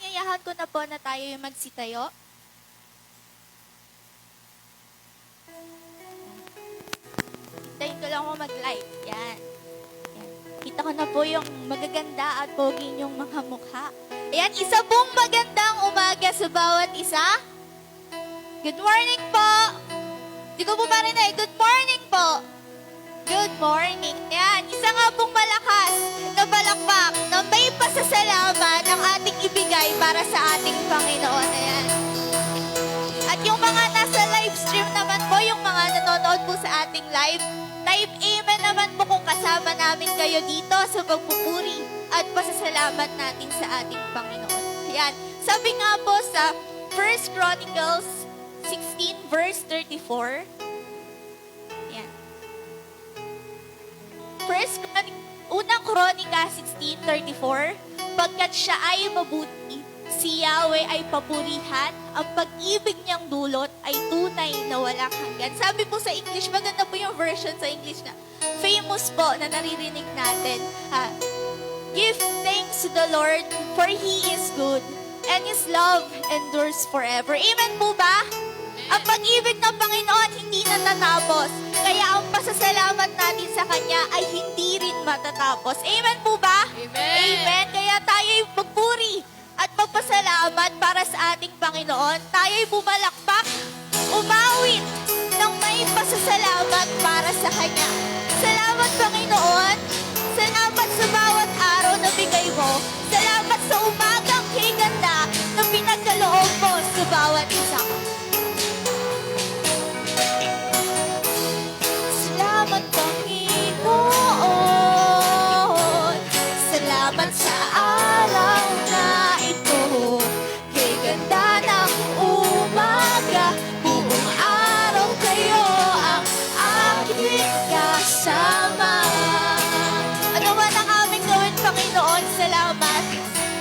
Aanyayahan ko na po na tayo yung magsitayo. Hintayin ko lang mo mag-light. Yan. Kita ko na po yung magaganda at pogi yung mga mukha. Ayan, isa pong magandang umaga sa bawat isa. Good morning po. Di ko po marinig. Good morning po. Good morning. Ayan, isa nga pong malakas na palakpak na may pasasalamat ang ating ibigay para sa ating Panginoon. Ayan. At yung mga nasa live stream naman po, yung mga nanonood po sa ating live, type amen naman po kung kasama namin kayo dito sa pagpupuri at pasasalamat natin sa ating Panginoon. Ayan. Sabi nga po sa 1 Chronicles 16 verse 34. Ayan. Unang Kronika 16:34, pagkat siya ay mabuti, si Yahweh ay papurihan, ang pag-ibig niyang dulot ay tunay na walang hanggan. Sabi po sa English, maganda po yung version sa English na famous po na naririnig natin. Give thanks to the Lord, for He is good, and His love endures forever. Amen po ba? Ang pag-ibig ng Panginoon hindi natatapos. Kaya ang pasasalamat natin sa Kanya ay hindi rin matatapos. Amen po ba? Amen. Amen. Kaya tayo'y magpuri at magpasalamat para sa ating Panginoon. Tayo'y bumalakpak, umawit ng may pasasalamat para sa Kanya. Salamat, Panginoon. Salamat sa bawat araw na bigay mo. Salamat sa umagang higanda na pinagkaloob mo sa bawat isa. Salamat, Panginoon. Salamat sa araw na ito. Kay ganda ng umaga, buong araw kayo ang aking kasama. Ano man ang aming gawin, Panginoon, salamat.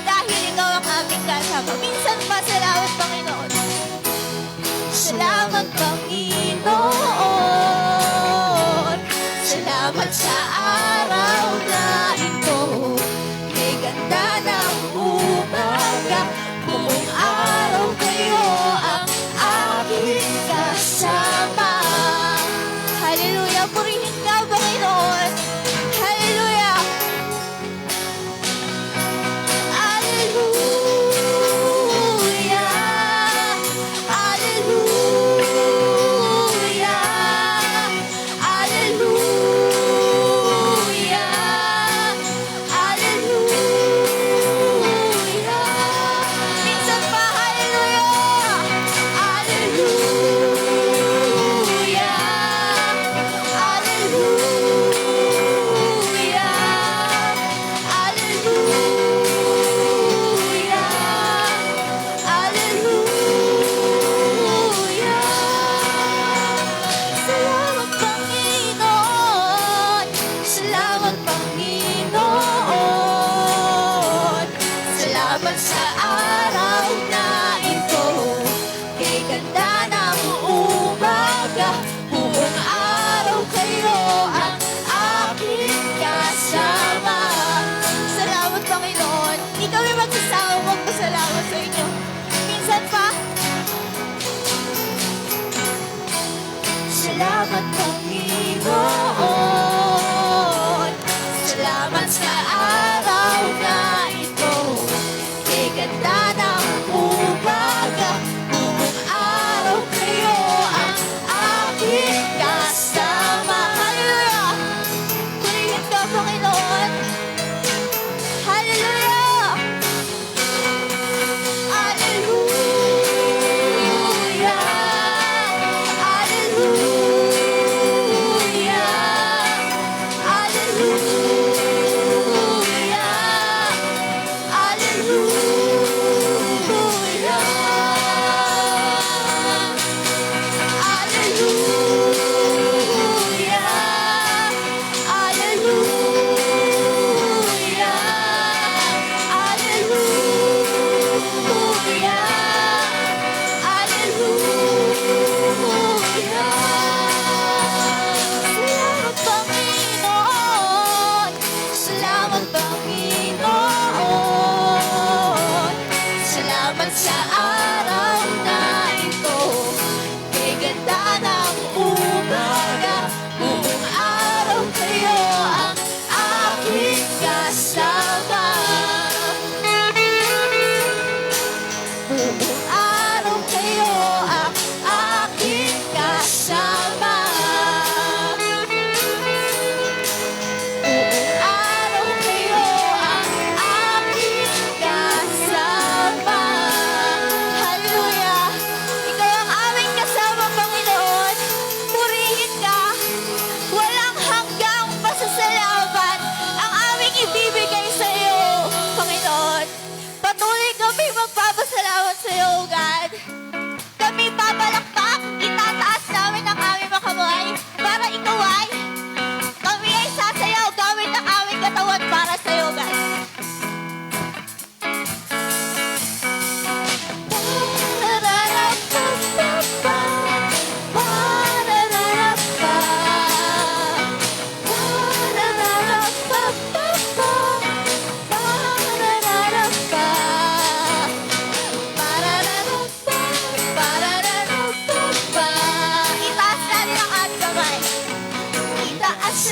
Dahil ikaw ang aming kasama. Minsan pa, salamat, Panginoon. Salamat, Panginoon. Salamat sa araw na ito. May ganda ng umaga. Buong araw kayo ang aking kasama. Hallelujah. Purihin ka, Panginoon. Hallelujah. Hallelujah. Hallelujah.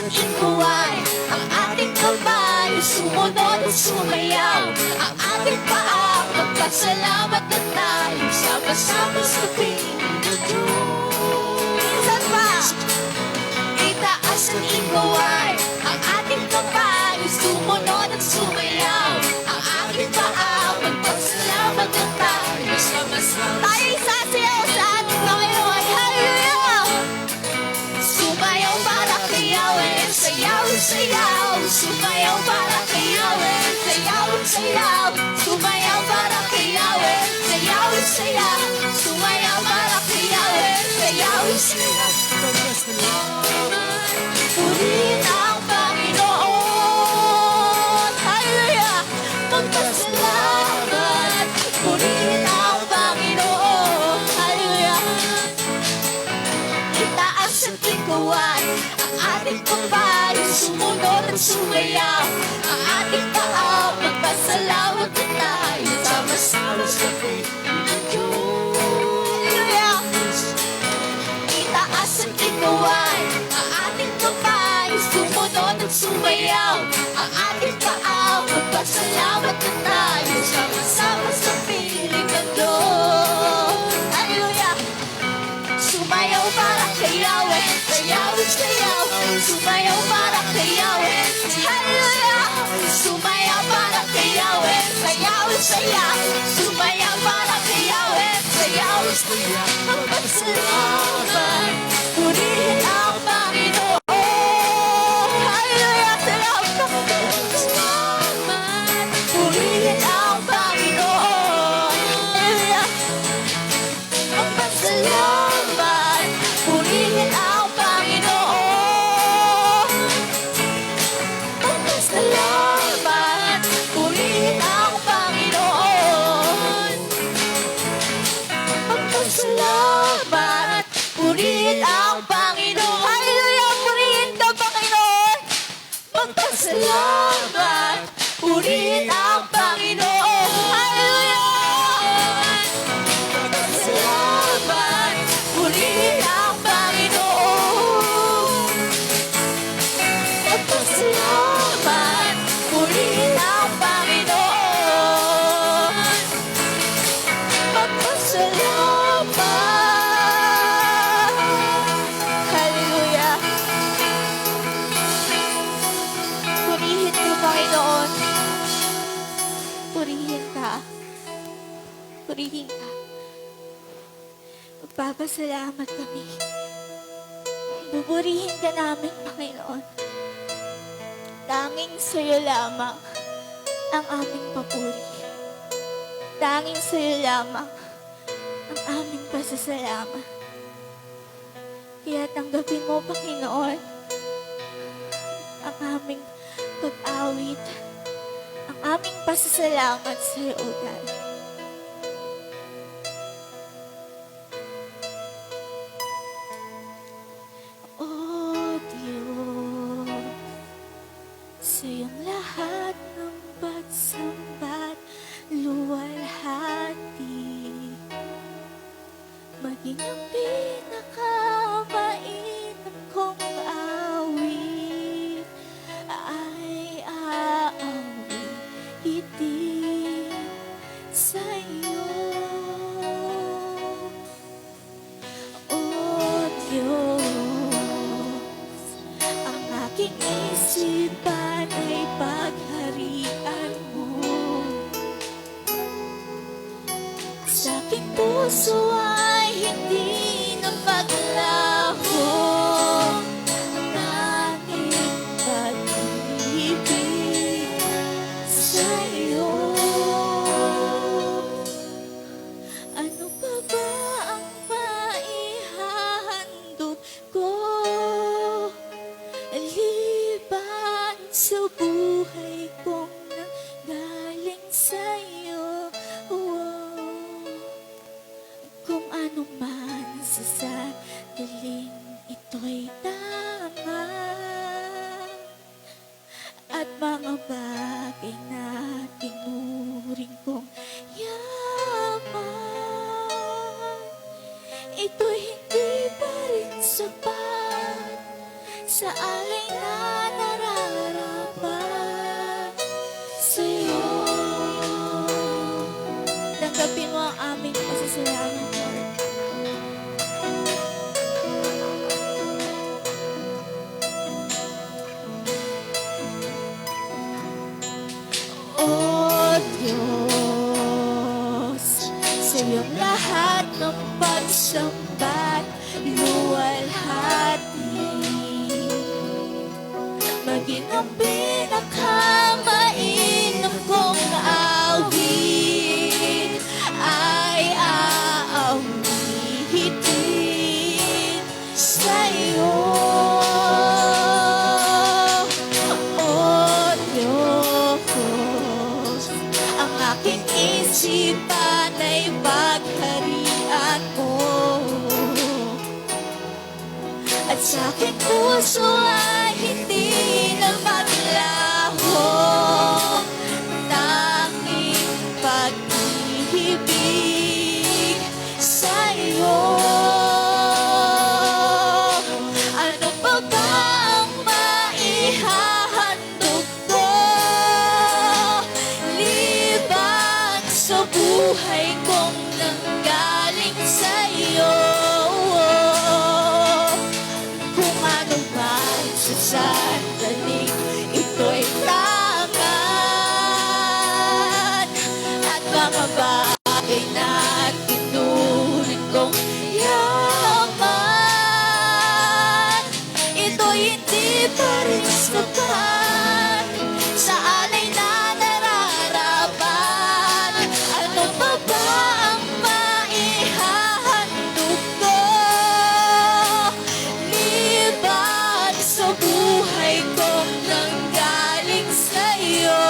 ikuan, ang ating kamay sumunod at sumayaw, ang ating paa magpasalamat na tayo, sama-sama sa piling ng Diyos. Minsan pa, itaas ang ikuan, ang ating kamay sumunod at sumayaw, ang ating paa magpasalamat na tayo, sama-sama. Tayo'y sasayaw sa ating Panginoon. Hallelujah! Sumayaw para kay Yahweh, sayaw, sayaw. Sumayaw para kay Yahweh, sayaw, sayaw. Sumayaw para kay Yahweh, sayaw, sayaw. Sumayaw para kay Yahweh, sayaw, sayaw. Purihin ang Panginoon. Hallelujah! Magpasalamat. Purihin ang Panginoon. Hallelujah! Itaas at ikuan, ang ating kamay sumunod at sumayaw, ang ating paa magpasalamat na tayo, sama-sama sa piling ng Diyos. Hallelujah! Itaas at ikuan, ang ating kamay sumunod at sumayaw, ang ating paa magpasalamat na tayo, sama-sama sa piling ng Diyos. Hallelujah! Sumayaw para kay Yahweh, sayaw, sayaw. Sumayaw para kay Yahweh, hallelujah. Sumayaw para kay Yahweh, sayaw, sayaw. Sumayaw para kay Yahweh, sayaw, sayaw. Magpasalamat, purihin ang Panginoon. Hallelujah, salamat. Magpasalamat, purihin ang Panginoon. Hallelujah. Magpasalamat, purihin ang Panginoon. Magpasalamat, purihin ang Panginoon. Magpasalamat, purihin ang Panginoon. Hallelujah, purihin ka, Panginoon. Magpasalamat, purihin ang Panginoon. Hallelujah. Salamat, purihin ang Panginoon. Magpasalamat, purihin ang Panginoon. Magpasalamat. Hallelujah. Purihin ka, Panginoon. Purihin ka. Purihin ka. Magpapasalamat kami. Buburihin ka namin, Panginoon. Tanging sa'yo lamang ang aming papuri. Tanging sa'yo lamang ang aming pasasalamat. Kaya tanggapin mo, Panginoon, ang aming pag-awit, ang aming pasasalamat sa'yo, O God. Sa iyong lahat ng pagsambat, luwalhati, maging ang pinakamainam kong awit ay aawitin sa iyo. O Diyos, ang aking isipan ay pagharian mo. Sa aking puso ay hindi na paglaho ang aking pag-ibig sa iyo. Ano pa ba ang maihahandog ko liban sa buhay kong nanggaling sa'yo? Kung ano man sa sandaling ito'y tama, at mga bagay na tinuring kong yaman, ito'y hindi pa rin sapat sa alay na pagsamba't luwalhati. Maging ang pinakamainam kong awit ay aawitin sa'yo. O Diyos, ang aking isipan ay pagharian mo, at sa aking puso ay hindi na maglaho tanging pag-ibig sa'yo. Ano pa ba ang maihahandog ko liban sa buhay kong nanggaling sa'yo? Kung ano man sa sandaling ito'y tangan at mga bagay na tinuring kong yaman, ito'y hindi pa rin sapat sa alay na nararapat. Ano pa ba ang maihahandog ko liban sa buhay kong nanggaling sa'yo?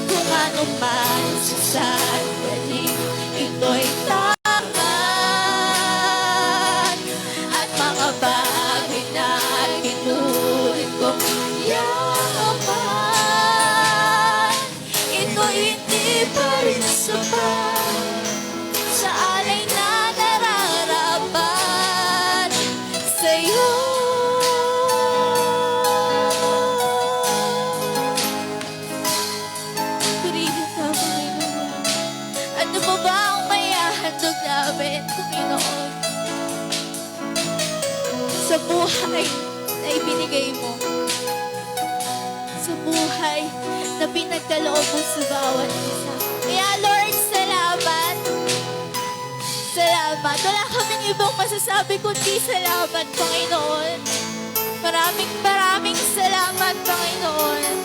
Kung ano man sa sandaling ito'y tangan at mga bagay na tinuring kong yaman, ito'y hindi pa rin sapat sa alay na nararapat sa'yo. Purihin ka, Panginoon. Ano pa ba ang maihahandog namin, Panginoon, sa buhay na ibinigay mo, sa buhay na pinagkaloob mo sa bawat isa? Kaya Lord, salamat. Salamat. Wala kaming ibang masasabi kundi salamat, Panginoon. Maraming salamat, Panginoon.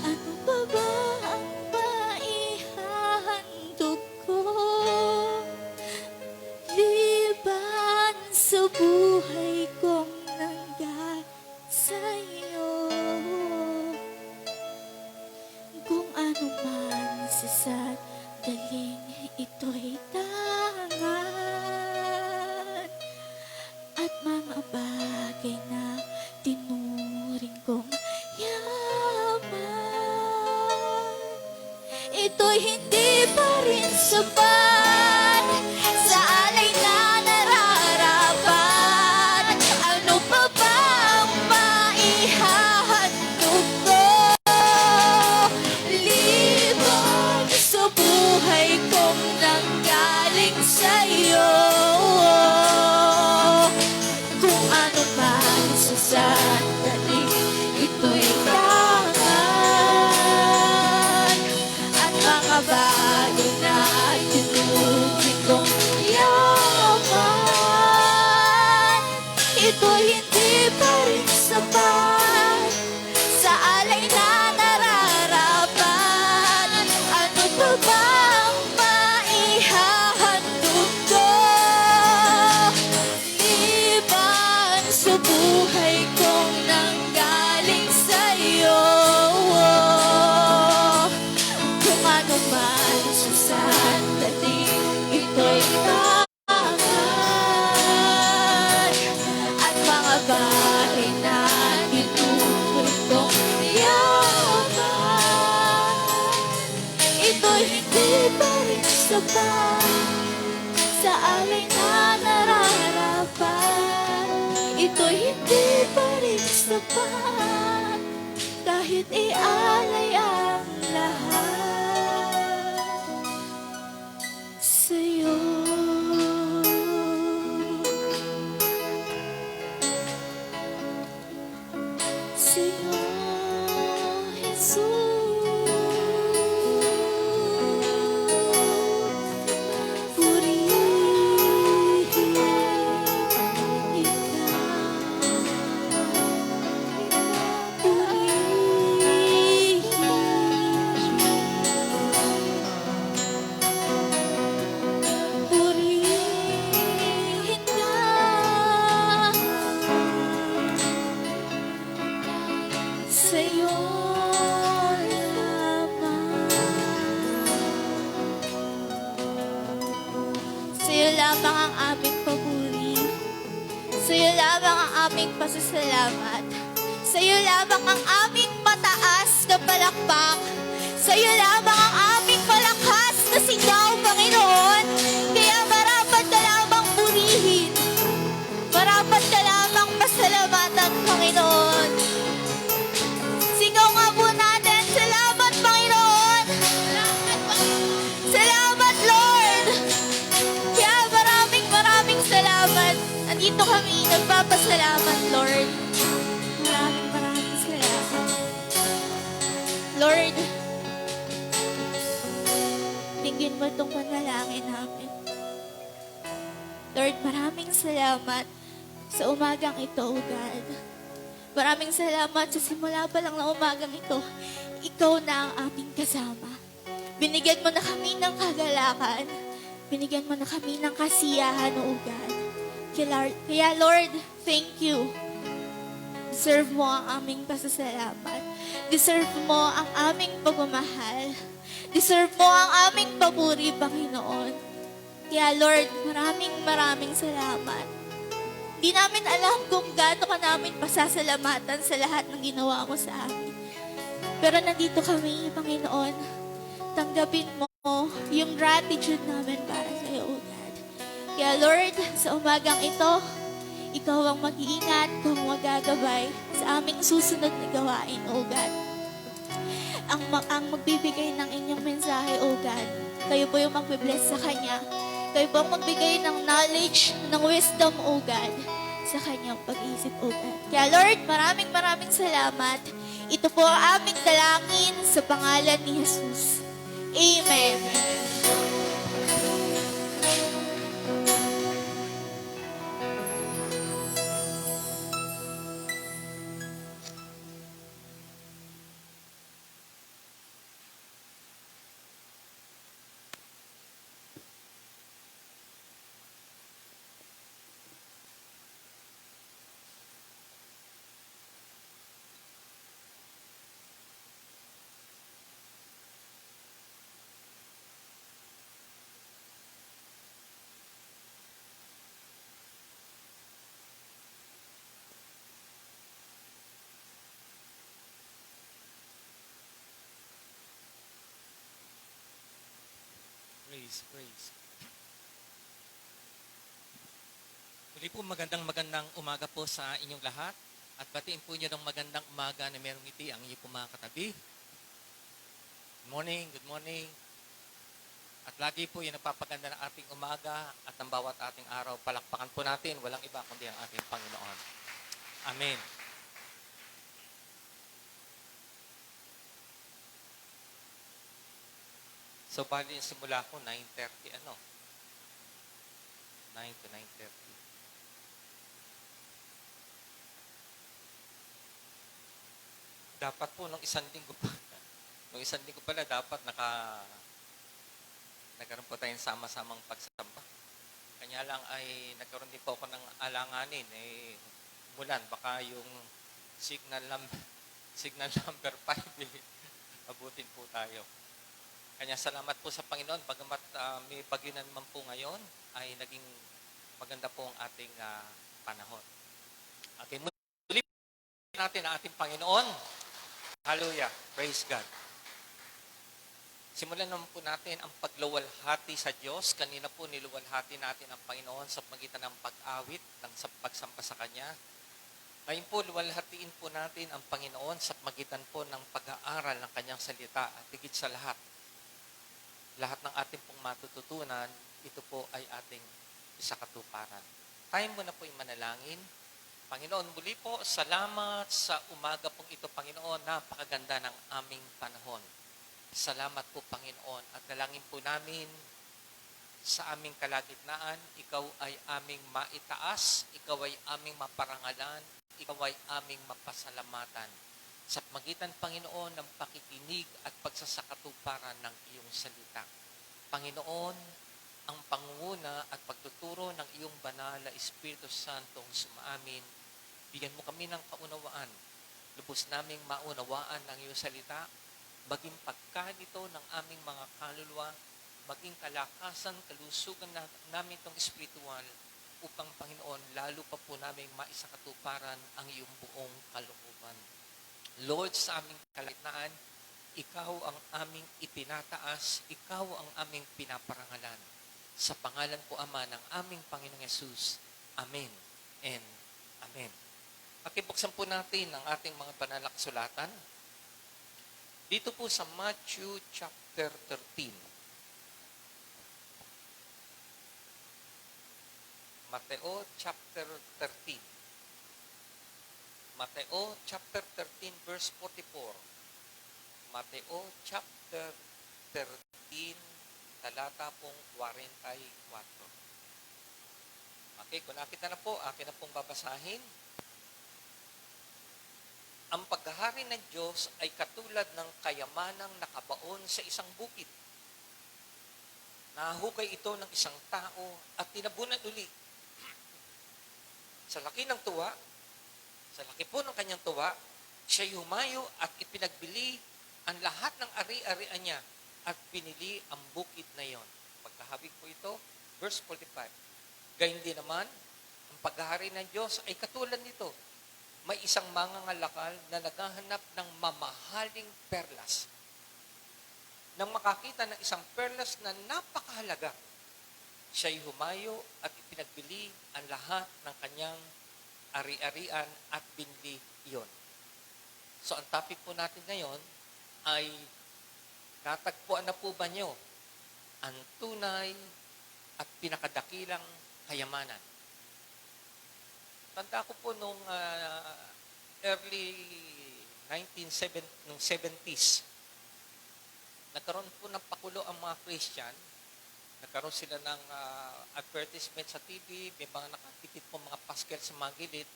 Ano pa ba ang maihahandog ko liban sa buhay kong nanggaling sa'yo? Kung ano man sa sandaling ito'y tangan at mga bagay na tinuring kong yaman, ito'y hindi pa rin sapat sa alay na nararapat. Ano pa ba ang maihahandog ko liban sa buhay kong nanggaling sa'yo? Kung ano man sa sandaling ito'y tangan at mga bagay na tinuring kong yaman, ito'y hindi pa rin sapat sa alay na nararapat. Ano pa ba ang maihahandog ko liban sa buhay kong nanggaling sa'yo? Kung ano man sa sandaling ito'y tangan at mga bagay na tinuring kong yaman, ito'y hindi pa rin sapat sa alay na nararapat. Ito'y hindi pa rin sapat kahit ialay ang lahat sa'yo. Sa'yo, Jesus. lamang ang aming papuri. Sa iyo lamang ang aming pasasalamat. Sa iyo lamang ang aming mataas na palakpak. Sa iyo lamang ang aming malakas na sigaw, Panginoon. Kaya marapat ka lamang purihin. Marapat ka lamang pasalamatan, Panginoon. Sigaw nga po natin, salamat, Panginoon. Salamat, Lord. Kaya maraming salamat. Nandito kami, nagpapasalamat, Lord. Maraming salamat. Lord, tingin mo itong panalangin namin. Lord, maraming salamat sa umagang ito, O God. Maraming salamat sa simula pa lang ng umagang ito. Ikaw na ang aming kasama. Binigyan mo na kami ng kagalakan. Binigyan mo na kami ng kasiyahan, O God. Kaya Lord, thank you. Deserve mo ang aming pasasalamat. Deserve mo ang aming pagmamahal. Deserve mo ang aming papuri, Panginoon. Kaya Lord, maraming salamat. Di namin alam kung gaano ka namin pasasalamatan sa lahat ng ginawa mo sa amin. Pero nandito kami, Panginoon. Tanggapin mo yung gratitude namin para sa iyo, O God. Kaya Lord, sa umagang ito, ikaw ang mag-iingat, ikaw ang magagabay sa aming susunod na gawain, O God. Ang magbibigay ng inyong mensahe, O God. Kayo po yung magbe-bless sa Kanya. Kayo po ang magbigay ng knowledge, ng wisdom, O God, sa Kanyang pag-iisip, O God. Kaya Lord, maraming salamat. Ito po ang aming dalangin sa pangalan ni Jesus. Amen. Praise. Muli po magandang umaga po sa inyong lahat. At batiin po niyo ng magandang umaga na merong ngiti ang inyong po mga katabi. Good morning. At lagi po yung nagpapaganda ng ating umaga at ng bawat ating araw. Palakpakan po natin, walang iba kundi ang ating Panginoon. Amen. So, bali yung simula ko, 9:30, 9 to 9:30. Dapat po, nung isang linggo pala, dapat nagkaroon po tayong sama-samang pagsamba. Kanya lang ay nagkaroon din po ako ng alanganin. Mulan, baka yung signal number 5, abutin po tayo. Kanya salamat po sa Panginoon, bagamat may bagyo na naman po ngayon, ay naging maganda po ang ating panahon. Okay, muli natin ang ating Panginoon. Hallelujah. Praise God. Simulan naman po natin ang pagluwalhati sa Diyos. Kanina po niluwalhati natin ang Panginoon sa pagitan ng pag-awit, ng pagsampa sa Kanya. Ngayon po, luwalhatiin po natin ang Panginoon sa pagitan po ng pag-aaral ng Kanyang salita at higit sa lahat ng ating pong matututunan, ito po ay ating isakatuparan. Tayo muna po yung manalangin. Panginoon, muli po, salamat sa umaga pong ito, Panginoon, napakaganda ng aming panahon. Salamat po, Panginoon, at dalangin po namin sa aming kalagitnaan, ikaw ay aming maitaas, ikaw ay aming maparangalan, ikaw ay aming mapasalamatan. Sa magitan, Panginoon, ng pakikinig at pagsasakatuparan ng iyong salita. Panginoon, ang pangunguna at pagtuturo ng iyong banal na Espiritu Santong sumaamin, bigyan mo kami ng kaunawaan. Lubos naming maunawaan ng iyong salita, maging pagkanito ng aming mga kaluluwa, maging kalakasan, kalusugan namin itong spiritual upang Panginoon, lalo pa po namin maisakatuparan ang iyong buong kalooban. Lord, sa aming kalagitnaan, ikaw ang aming ipinataas, ikaw ang aming pinaparangalan. Sa pangalan po, Ama, ng aming Panginoong Yesus. Amen and Amen. Pakibuksan po natin ang ating mga banal na kasulatan. Dito po sa Matthew chapter 13. Mateo chapter 13. Mateo chapter 13 verse 44. Mateo chapter 13 talata pong 44. Okay, kung nakita na po, akin na pong babasahin. Ang paghahari ng Diyos ay katulad ng kayamanang nakabaon sa isang bukid. Nahukay ito ng isang tao at tinabunan uli. Sa laki ng tuwa, sa laki po ng kanyang tuwa, siya humayo at ipinagbili ang lahat ng ari-arian niya at pinili ang bukid na iyon. Pagkahabig po ito, verse 45. Gayun din naman, ang paghahari ng Diyos ay katulad nito. May isang mangangalakal na naghahanap ng mamahaling perlas. Nang makakita ng isang perlas na napakahalaga, siya'y humayo at ipinagbili ang lahat ng kanyang ari-arian at binili iyon. So ang topic po natin ngayon ay natagpuan na po ba niyo ang tunay at pinakadakilang kayamanan? Tanda ko po nung early 70s, nagkaroon po ng pakulo ang mga Christian. Nagkaroon sila ng advertisement sa TV, may mga nakatipid po mga paskel sa mga gilid.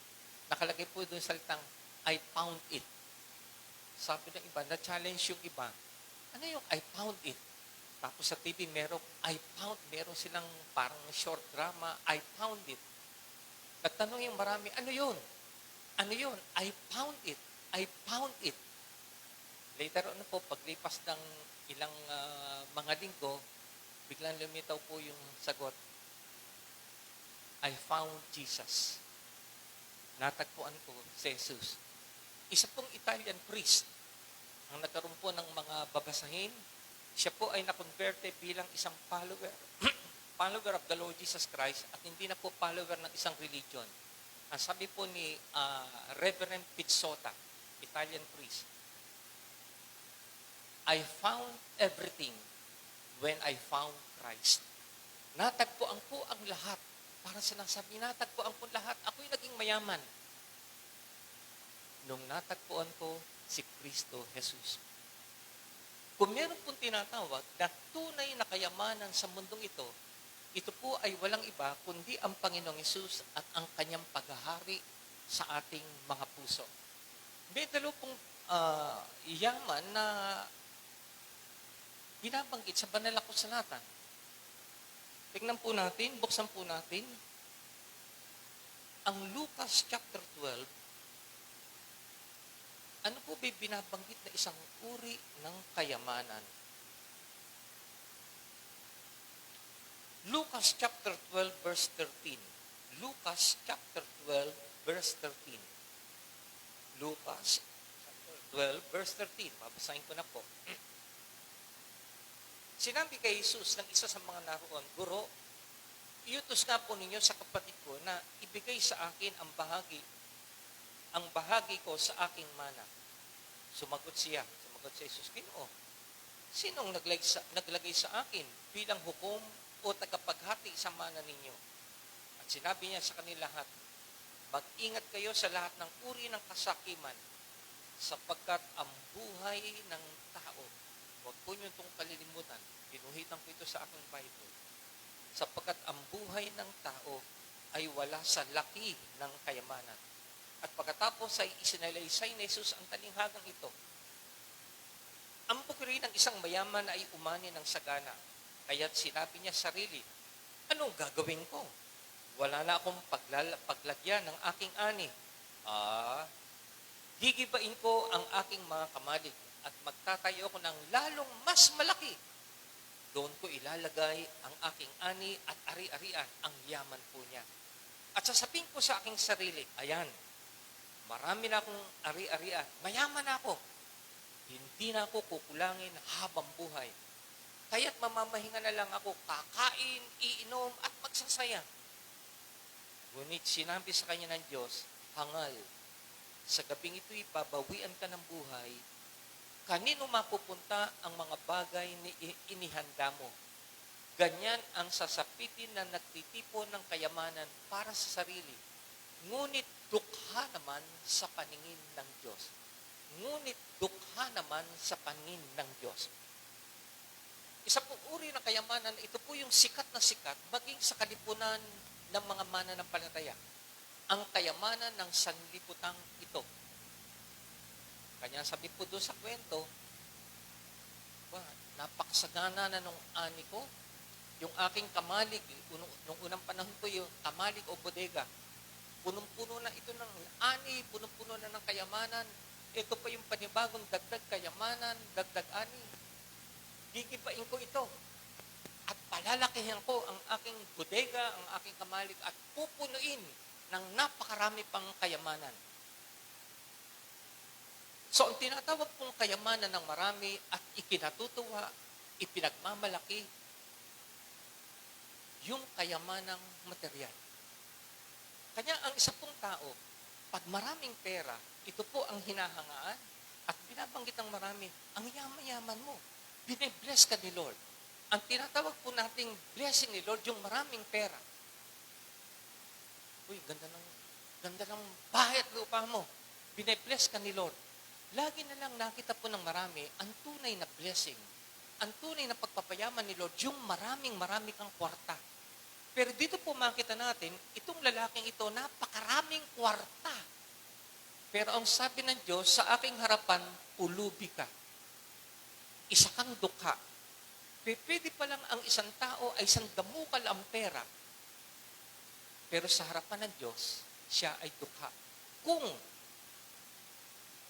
Nakalagay po doon salitang, I found it. Sabi ng iba, na-challenge yung iba. Ano yung I found it? Tapos sa TV meron silang parang short drama, I found it. Nagtanong yung marami, ano yun? Ano yun? I found it. I found it. Later on po, paglipas ng ilang mga linggo, biglang lumitaw po yung sagot, I found Jesus. Natagpuan ko si Jesus. Isa pong Italian priest ang nagkaroon po ng mga babasahin. Siya po ay na-converte bilang isang follower of the Lord Jesus Christ at hindi na po follower ng isang religion. Ang sabi po ni Reverend Pizzotta, Italian priest, I found everything when I found Christ. Natagpuan ko ang lahat. Parang sinasabi, natagpuan ko lahat. Ako'y naging mayaman. Nung natagpuan ko si Kristo Jesus. Kung meron pong tinatawag na tunay na kayamanan sa mundong ito, ito po ay walang iba kundi ang Panginoong Hesus at ang kanyang paghahari sa ating mga puso. May dalawa pong yaman na binabanggit sa banal na kasulatan. Tingnan po natin, buksan po natin ang Lucas chapter 12. Ano po ba binabanggit na isang uri ng kayamanan? Lucas chapter 12 verse 13. Lucas chapter 12 verse 13. Lucas chapter 12 verse 13. Babasahin ko na po. Sinabi kay Jesus ng isa sa mga naroon, Guro, iutos nga po ninyo sa kapatid ko na ibigay sa akin ang bahagi ko sa aking mana. Sumagot si Jesus, Ginoo, sinong naglagay sa akin bilang hukom o tagapaghati sa mana ninyo? At sinabi niya sa kanila lahat, mag-ingat kayo sa lahat ng uri ng kasakiman, sapagkat ang buhay ng tao, huwag po niyo itong kalilimutan, pinuhitan ko ito sa aking Bible, sapagkat ang buhay ng tao ay wala sa laki ng kayamanan. At pagkatapos ay isinalaysay ni Jesus ang talinghagang ito. Ang bukiri ng isang mayaman ay umani ng sagana. Kaya't sinabi niya sarili, anong gagawin ko? Wala na akong paglagyan ng aking ani. Gigibain ko ang aking mga kamalig at magtatayo ko ng lalong mas malaki. doon ko ilalagay ang aking ani at ari-arian, ang yaman po niya. At sasabihin ko sa aking sarili, ayan, marami na akong ari-arian, mayaman na ako. Hindi na ako kukulangin habang buhay. Kaya't mamamahinga na lang ako, kakain, iinom, at magsasaya. Ngunit sinabi sa kanya ng Diyos, hangal, sa gabing ito'y babawian ka ng buhay, kanino mapupunta ang mga bagay na inihanda mo? Ganyan ang sasapitin na nagtitipon ng kayamanan para sa sarili. Ngunit dukha naman sa paningin ng Diyos. Ngunit dukha naman sa paningin ng Diyos. Isa pong uri ng kayamanan, ito po yung sikat na sikat, maging sa kalipunan ng mga mananampalataya. Ang kayamanan ng sanlibutang ito. Kanya sabi po doon sa kwento, napakasagana na nung ani ko, yung aking kamalig, nung unang panahon po yung kamalig o bodega, punong-puno na ito ng ani, punong-puno na ng kayamanan. Ito pa yung panibagong dagdag kayamanan, dagdag ani. Gigibain ko ito. At palalakihan ko ang aking bodega, ang aking kamalig, at pupunuin ng napakarami pang kayamanan. So, ang tinatawag pong kayamanan ng marami at ikinatutuwa, ipinagmamalaki, yung kayamanang material. Kanya ang isa pong tao, pag maraming pera, ito po ang hinahangaan at binabanggit ng marami, ang yaman-yaman mo. Bine-bless ka ni Lord. Ang tinatawag po nating blessing ni Lord, yung maraming pera. Uy, ganda ng bahay at lupa mo. Bine-bless ka ni Lord. Lagi na lang nakita po ng marami ang tunay na blessing. Ang tunay na pagpapayaman ni Lord, yung marami kang kwarta. Pero dito po makita natin, itong lalaking ito, napakaraming kwarta. Pero ang sabi ng Diyos, sa aking harapan, pulubi ka. Isa kang dukha. Pwede pa lang ang isang tao ay isang damukal ang pera. Pero sa harapan ng Diyos, siya ay dukha. Kung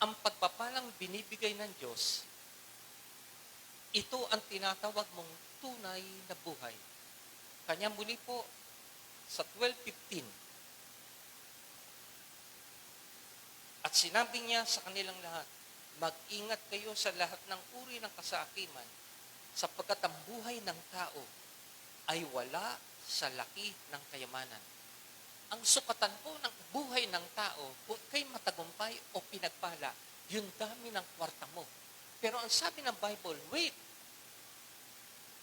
ang pagpapalang binibigay ng Diyos, ito ang tinatawag mong tunay na buhay. Kanya muli po sa 12:15. At sinabi niya sa kanilang lahat, mag-ingat kayo sa lahat ng uri ng kasakiman, sapagkat ang buhay ng tao ay wala sa laki ng kayamanan. Ang sukatan po ng buhay ng tao, kung kay matagumpay o pinagpala, yung dami ng kwarta mo. Pero ang sabi ng Bible, wait,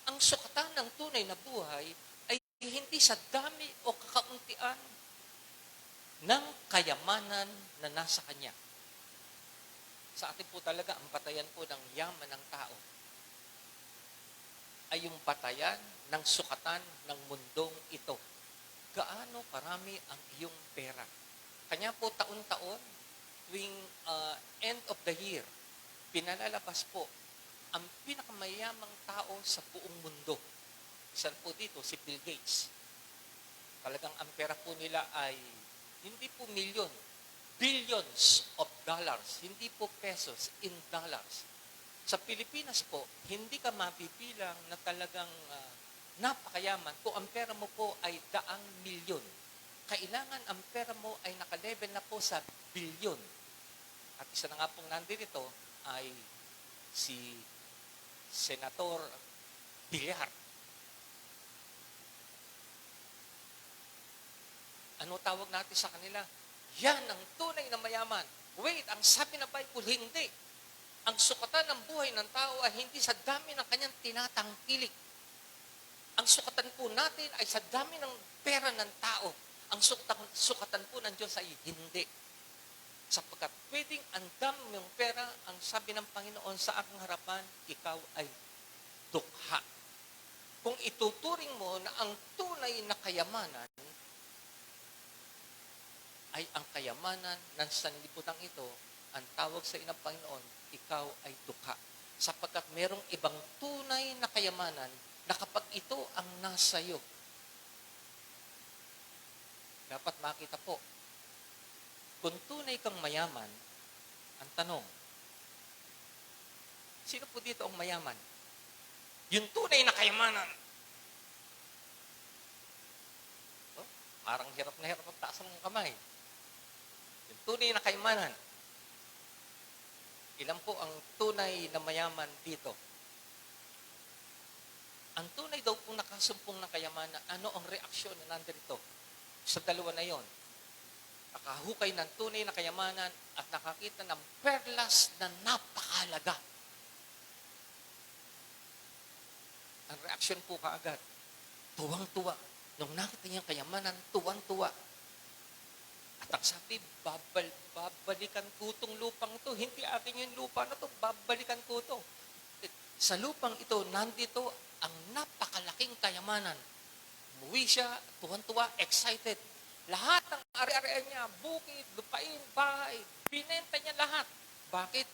ang sukatan ng tunay na buhay ay hindi sa dami o kakauntian ng kayamanan na nasa kanya. Sa atin po talaga, ang batayan po ng yaman ng tao ay yung batayan ng sukatan ng mundong ito. Gaano karami ang iyong pera? Kanya po taon-taon, tuwing end of the year, pinalalabas po ang pinakamayamang tao sa buong mundo. Isa po dito, si Bill Gates. Talagang ang pera po nila ay hindi po milyon, billions of dollars, hindi po pesos, in dollars. Sa Pilipinas po, hindi ka mabibilang na talagang napakayaman kung ang pera mo po ay 100 milyon. Kailangan ang pera mo ay nakalevel na po sa bilyon. At isa na nga pong nandito ay si Senator Villar. Ano tawag natin sa kanila? Yan ang tunay na mayaman. Wait, ang sabi ng Bible, hindi. Ang sukatan ng buhay ng tao ay hindi sa dami ng kanyang tinatangkilik. Ang sukatan po natin ay sa dami ng pera ng tao. Ang sukatan po ng Diyos ay hindi. Sapagkat pwedeng ang dami ng pera, ang sabi ng Panginoon sa aking harapan, ikaw ay dukha. Kung ituturing mo na ang tunay na kayamanan ay ang kayamanan ng sanlibutan ito, ang tawag sa inang Panginoon, ikaw ay dukha. Sapagkat merong ibang tunay na kayamanan na kapag ito ang nasa iyo, dapat makita po, kung tunay kang mayaman, ang tanong, sino po dito ang mayaman? Yung tunay na kayamanan. Oh, parang hirap na hirap ang taas ng kamay. Yung tunay na kayamanan. Ilan po ang tunay na mayaman dito? Ang tunay daw po nakasumpong na kayamanan, ano ang reaksyon na nandito? Sa dalawa na yon, nakahukay ng tunay na kayamanan at nakakita ng perlas na napakahalaga. Ang reaksyon po kaagad, tuwang-tuwa. Nung nakita niyang kayamanan, tuwang-tuwa. At ang sabi, babalikan ko itong lupang ito. Hindi akin yung lupa na ito, babalikan ko ito. Sa lupang ito, nandito ang napakalaking kayamanan. Umuwi siya, tuwan-tuwa, excited. Lahat ng ari-arian niya, bukid, lupain, bahay, binenta niya lahat. Bakit?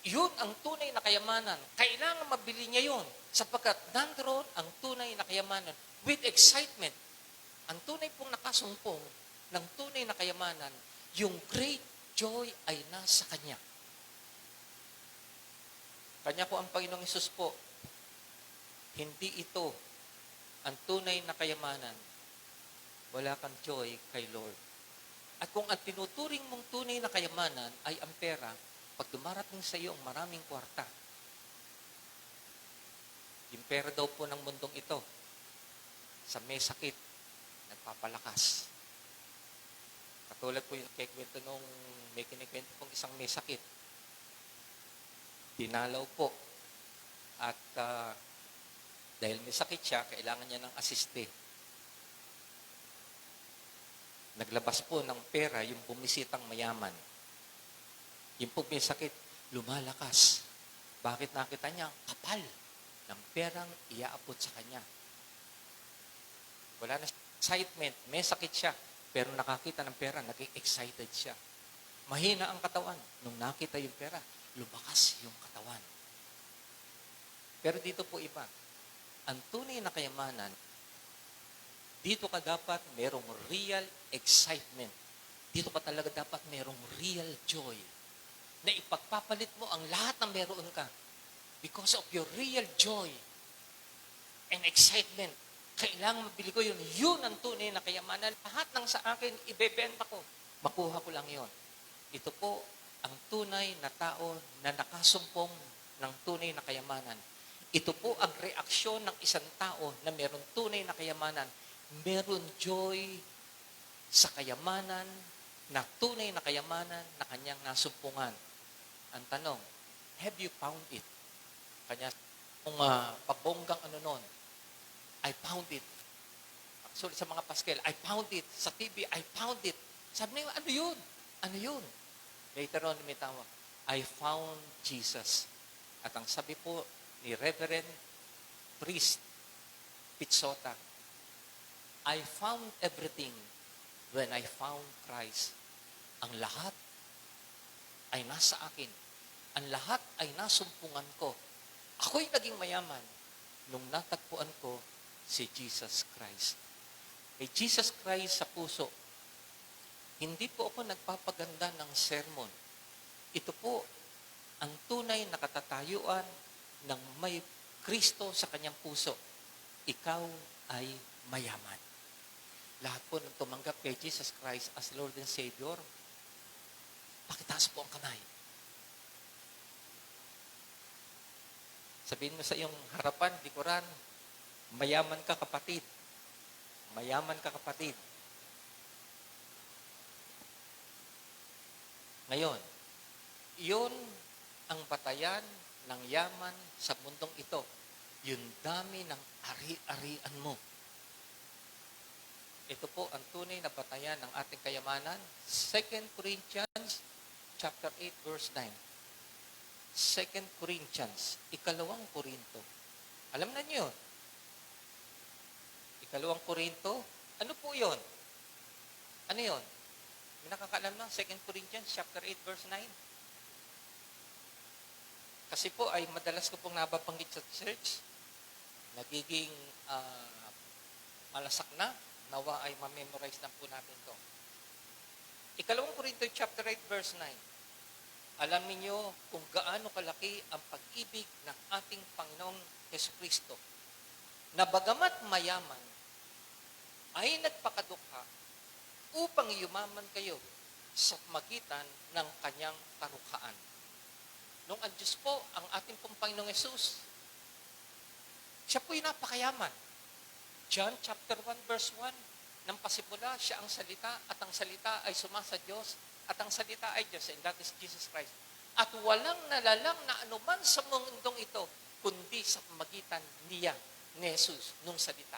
Yun ang tunay na kayamanan. Kailangan mabili niya yun sapagkat nandoon ang tunay na kayamanan with excitement. Ang tunay pong nakasumpong ng tunay na kayamanan, yung great joy ay nasa Kanya. Kanya po ang Panginoong Hesus po. Hindi ito ang tunay na kayamanan. Wala kang joy kay Lord. At kung ang tinuturing mong tunay na kayamanan ay ang pera, pag dumarating sa iyo ang maraming kwarta, yung pera daw po ng mundong ito, sa may sakit, nagpapalakas. Katulad po yung kikwento nung may kinikwento pong isang may sakit. Dinalaw po. At dahil may sakit siya, kailangan niya ng asiste. Naglabas po ng pera yung bumisitang mayaman. Yung po may sakit, lumalakas. Bakit nakita niya? Kapal ng perang iaabot sa kanya. Wala na excitement. May sakit siya. Pero nakakita ng pera, naging excited siya. Mahina ang katawan. Nung nakita yung pera, lumakas yung katawan. Pero dito po iba. Ang tunay na kayamanan, dito ka dapat merong real excitement. Dito ka talaga dapat merong real joy. Na ipagpapalit mo ang lahat ng meron ka. Because of your real joy and excitement. Kailangan mabili ko yun. Yun ang tunay na kayamanan. Lahat ng sa akin, ibebenta ko. Makuha ko lang yun. Ito po ang tunay na tao na nakasumpong ng tunay na kayamanan. Ito po ang reaksyon ng isang tao na meron tunay na kayamanan. Meron joy sa kayamanan na tunay na kayamanan na kanyang nasumpungan. Ang tanong, have you found it? Kanya, kung pabonggang ano nun, I found it. Actually, sa mga paskel, I found it. Sa TV, I found it. Sabi niya, ano yun? Ano yun? Later on, may tawag, I found Jesus. At ang sabi po ni Reverend Priest Pizzota, I found everything when I found Christ. Ang lahat ay nasa akin. Ang lahat ay nasumpungan ko. Ako'y naging mayaman nung natagpuan ko si Jesus Christ. Kay Jesus Christ sa puso, hindi po ako nagpapaganda ng sermon. Ito po ang tunay na katatayuan ng may Kristo sa kanyang puso. Ikaw ay mayaman. Lahat po ng tumanggap kay Jesus Christ as Lord and Savior, pakitaas po ang kamay. Sabihin mo sa iyong harapan, likuran, mayaman ka kapatid. Mayaman ka kapatid. Ngayon, iyon ang batayan ng yaman sa mundong ito. Yung dami ng ari-arian mo. Ito po ang tunay na batayan ng ating kayamanan. 2 Corinthians chapter 8 verse 9. 2 Corinthians, 2 Korinto. Alam na niyo yun? 2 Korinto, ano po yun? Ano yun? May nakakaalam na, 2 Corinthians chapter 8 verse 9. Kasi po ay madalas ko pong nababanggit sa church, nagiging malasak na, nawa ay ma-memorize na po natin to. 2 Korinto chapter 8 verse 9. Alam niyo kung gaano kalaki ang pag-ibig ng ating Panginoong Jesucristo na bagamat mayaman ay nagpakadukha upang yumaman kayo sa magitan ng kanyang karukhaan. Nung ang Diyos po, ang ating pong Panginoong Yesus, siya po'y napakayaman. John chapter 1 verse 1, nang pasimula siya ang salita at ang salita ay sumasa Diyos at ang salita ay Diyos, and that is Jesus Christ. At walang nalalang na anuman sa mundong ito kundi sa pamagitan niya, ni Jesus, nung salita.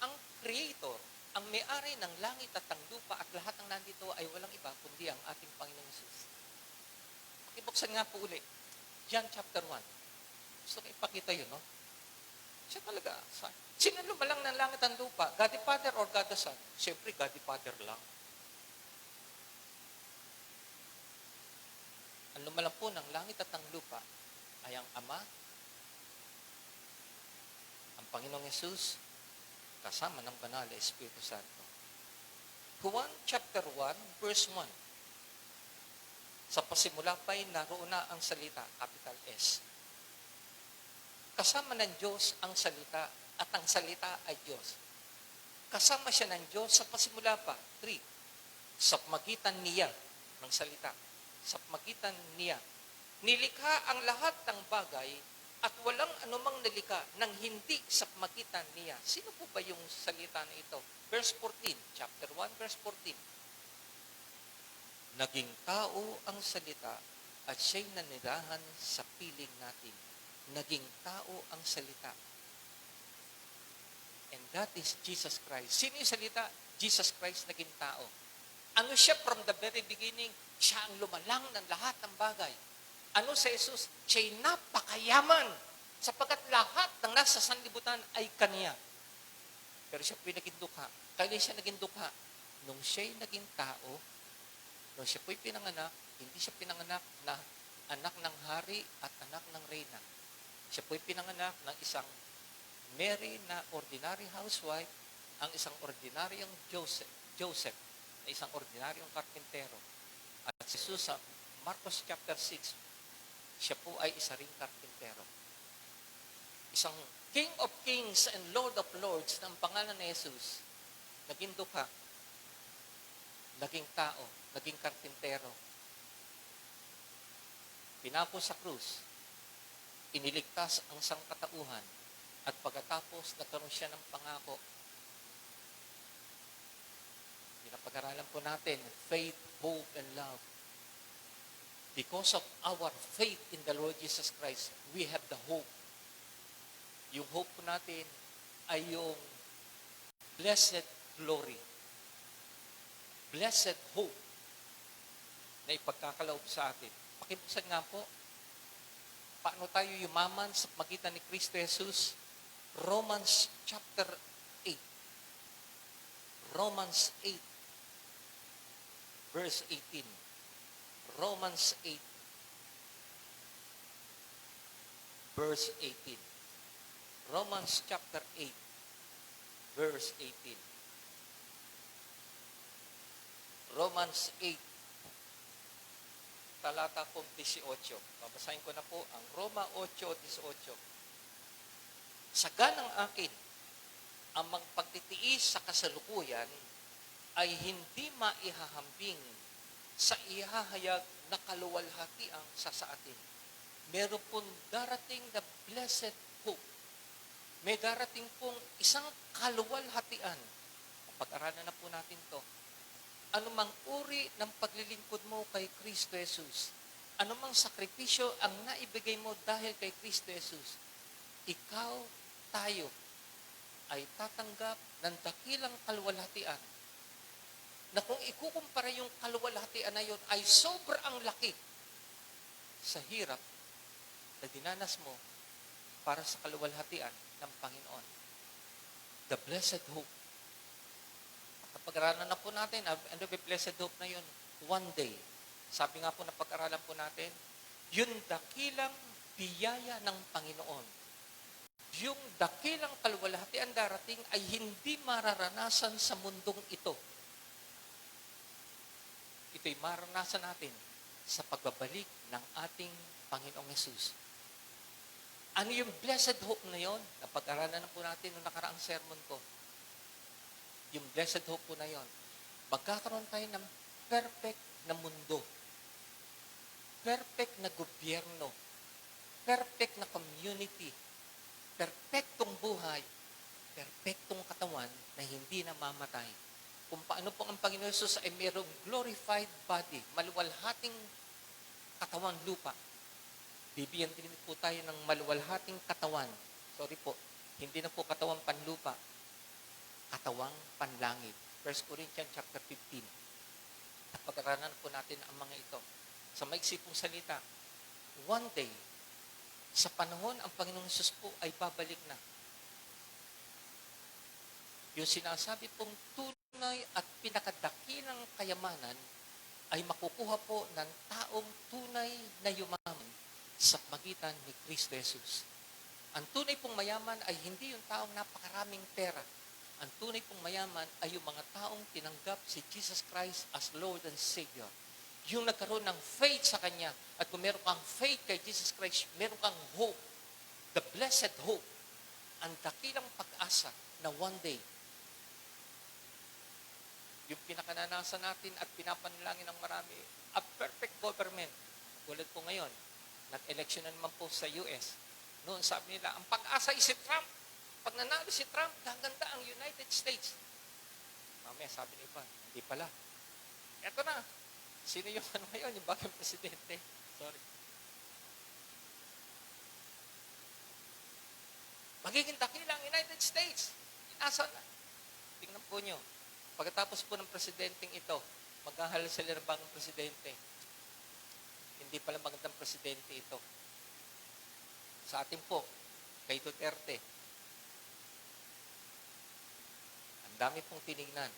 Ang Creator, ang may-ari ng langit at ang lupa at lahat ng nandito ay walang iba kundi ang ating Panginoong Jesus. Pakibuksan nga po uli. John chapter 1. Gusto ko ipakita yun, no? Siya talaga. Sino lumalang ng langit at lupa? God the Father or God the Son? Siyempre, God the Father lang. Ang lumalang po ng langit at ang lupa ay ang Ama, ang Panginoong Yesus, kasama ng banal na Espiritu Santo. Juan chapter 1, verse 1. Sa pasimula pa'y naroon na ang salita, capital S. Kasama ng Diyos ang salita at ang salita ay Diyos. Kasama siya ng Diyos sa pasimula pa. 3. Sa pamagitan niya ng salita. Sa pamagitan niya. Nilikha ang lahat ng bagay at walang anumang nilikha nang hindi sa pamagitan niya. Sino po ba yung salita na ito? Verse 14, chapter 1, verse 14. Naging tao ang salita at siya'y nanirahan sa piling natin. Naging tao ang salita. And that is Jesus Christ. Sino yung salita? Jesus Christ naging tao. Ano siya from the very beginning? Siya ang lumalang ng lahat ng bagay. Ano sa Jesus? Siya'y napakayaman sapagkat lahat ng nasa sanlibutan ay kaniya. Pero siya po'y naging dukha. Kailan siya naging dukha? Nung siya'y naging tao, nung siya po'y pinanganak, hindi siya pinanganak na anak ng hari at anak ng reyna. Siya po'y pinanganak ng isang Mary na ordinary housewife, ang isang ordinaryong Joseph na isang ordinaryong karpintero. At si Jesus sa Marcos chapter 6, siya po ay isa ring karpintero. Isang King of Kings and Lord of Lords na ang pangalan ni Jesus, naging dukha, naging tao, naging karpintero. Pinako sa krus, iniligtas ang sangkatauhan, at pagkatapos nagkaroon siya ng pangako. Pinapag-aralan po natin, faith, hope, and love. Because of our faith in the Lord Jesus Christ, we have the hope. Yung hope po natin ay yung blessed glory. Blessed hope na ipagkakaloob sa atin. Pakibuksan nga po, paano tayo yumaman sa pagitan ni Kristo Jesus? Romans chapter 8. Romans 8, verse 18. Romans 8, verse 18. Romans chapter 8, verse 18. Romans 8, talata pong 18. Babasahin ko na po ang Roma 8:18. Saganang akin, ang magpagtitiis sa kasalukuyan ay hindi maihahambing sa ihahayag na kaluwalhatiang sa atin. Meron pong darating na blessed hope. May darating pong isang kaluwalhatian. Pag-aralan na po natin to. Anumang uri ng paglilingkod mo kay Kristo Jesus, anumang sakripisyo ang naibigay mo dahil kay Kristo Jesus, ikaw, tayo, ay tatanggap ng dakilang kaluwalhatian na kung ikukumpara yung kaluwalhatian na yun ay sobrang laki sa hirap na dinanas mo para sa kaluwalhatian ng Panginoon. The blessed hope. Kapag-aralan na po natin, ano ba blessed hope na yun? One day. Sabi nga po na pag-aralan po natin, yung dakilang biyaya ng Panginoon. Yung dakilang kaluwalhatian darating ay hindi mararanasan sa mundong ito. Ito'y maranasan natin sa pagbabalik ng ating Panginoong Yesus. Ano yung blessed hope na yon? Napag-aralan na po natin noong nakaraang sermon ko. Yung blessed hope po na yon. Magkakaroon tayo ng perfect na mundo. Perfect na gobyerno. Perfect na community. Perfectong buhay. Perfectong katawan na hindi namamatay. Kung paano po ang Panginoon Jesus ay mayroong glorified body, maluwalhating katawan lupa. Bibigyan din po tayo ng maluwalhating katawan. Sorry po, hindi na po katawang panlupa, katawang panlangit. 1 Corinthians chapter 15. Pag-aralan po natin ang mga ito. Sa maiksi pong salita, one day, sa panahon ang Panginoong Jesus po ay babalik na. Yung sinasabi pong tunay at pinakadakilang kayamanan ay makukuha po ng taong tunay na yumaman sa magitan ni Kristo Jesus. Ang tunay pong mayaman ay hindi yung taong napakaraming pera. Ang tunay pong mayaman ay yung mga taong tinanggap si Jesus Christ as Lord and Savior. Yung nagkaroon ng faith sa Kanya. At kung meron kang faith kay Jesus Christ, meron kang hope. The blessed hope. Ang dakilang pag-asa na one day, yung pinakananasan natin at pinapanalangin ng marami, a perfect government. Tulad po ngayon, nag-election na naman po sa US. Noon sabi nila, ang pag-asa ay si Trump. Pag nanalo si Trump, gaganda ang United States. Mamaya sabi ni iba, hindi pala. Eto na. Sino yung ano ngayon? Yung bagong presidente. Sorry. Magiging dakila ang United States. Nasa na. Tingnan po nyo. Pagkatapos po ng presidenteng ito, maghahalal sila ng bagong presidente. Hindi pala magandang presidente ito. Sa atin po, kay Duterte, ang dami pong tinignan.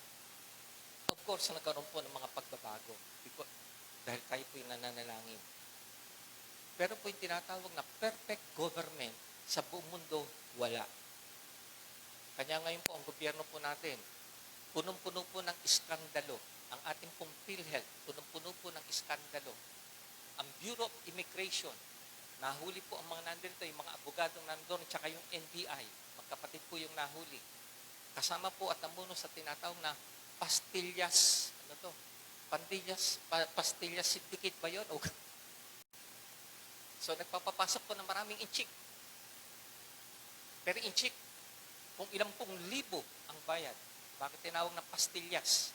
Of course, nagkaroon po ng mga pagbabago. Dahil tayo po yung nananalangin. Pero po yung tinatawag na perfect government sa buong mundo, wala. Kanya ngayon po ang gobyerno po natin, punong-puno po ng iskandalo. Ang ating pong PhilHealth, punong-puno po ng iskandalo. Ang Bureau of Immigration, nahuli po ang mga nandito, yung mga abogadong nandun, tsaka yung NBI, magkapatid po yung nahuli. Kasama po at namuno sa tinatawag na pastillas, ano to? Pastillas syndicate ba yun? So, nagpapapasok po ng maraming inchik. Pero inchik, kung ilang pong libo ang bayad. Bakit tinawag na pastillas?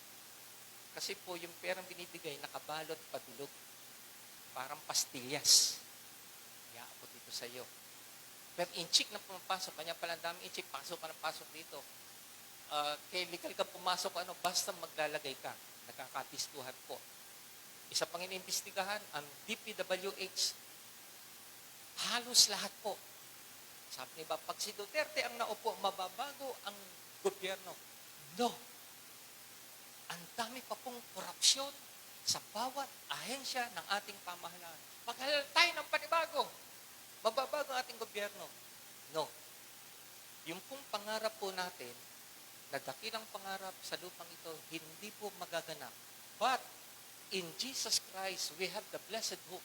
Kasi po yung perang binibigay nakabalot padulog. Parang pastillas. Kaya po dito sa iyo. Pero inchik na pumapasok, kanya pala daming inchik, pasok ka ng pasok dito. Kaya legal ka pumasok, basta maglalagay ka. Nakakapistuhan po. Isa pang iniimbestigahan, ang DPWH. Halos lahat po. Sabi niba, pag si Duterte ang naupo, mababago ang gobyerno. No. Ang dami pa pong korupsyon sa bawat ahensya ng ating pamahalaan. Maghalal tayo ng panibago. Mababago ang ating gobyerno. No. Yung pong pangarap po natin, na dakilang pangarap sa lupang ito, hindi po magaganap. But, in Jesus Christ, we have the blessed hope.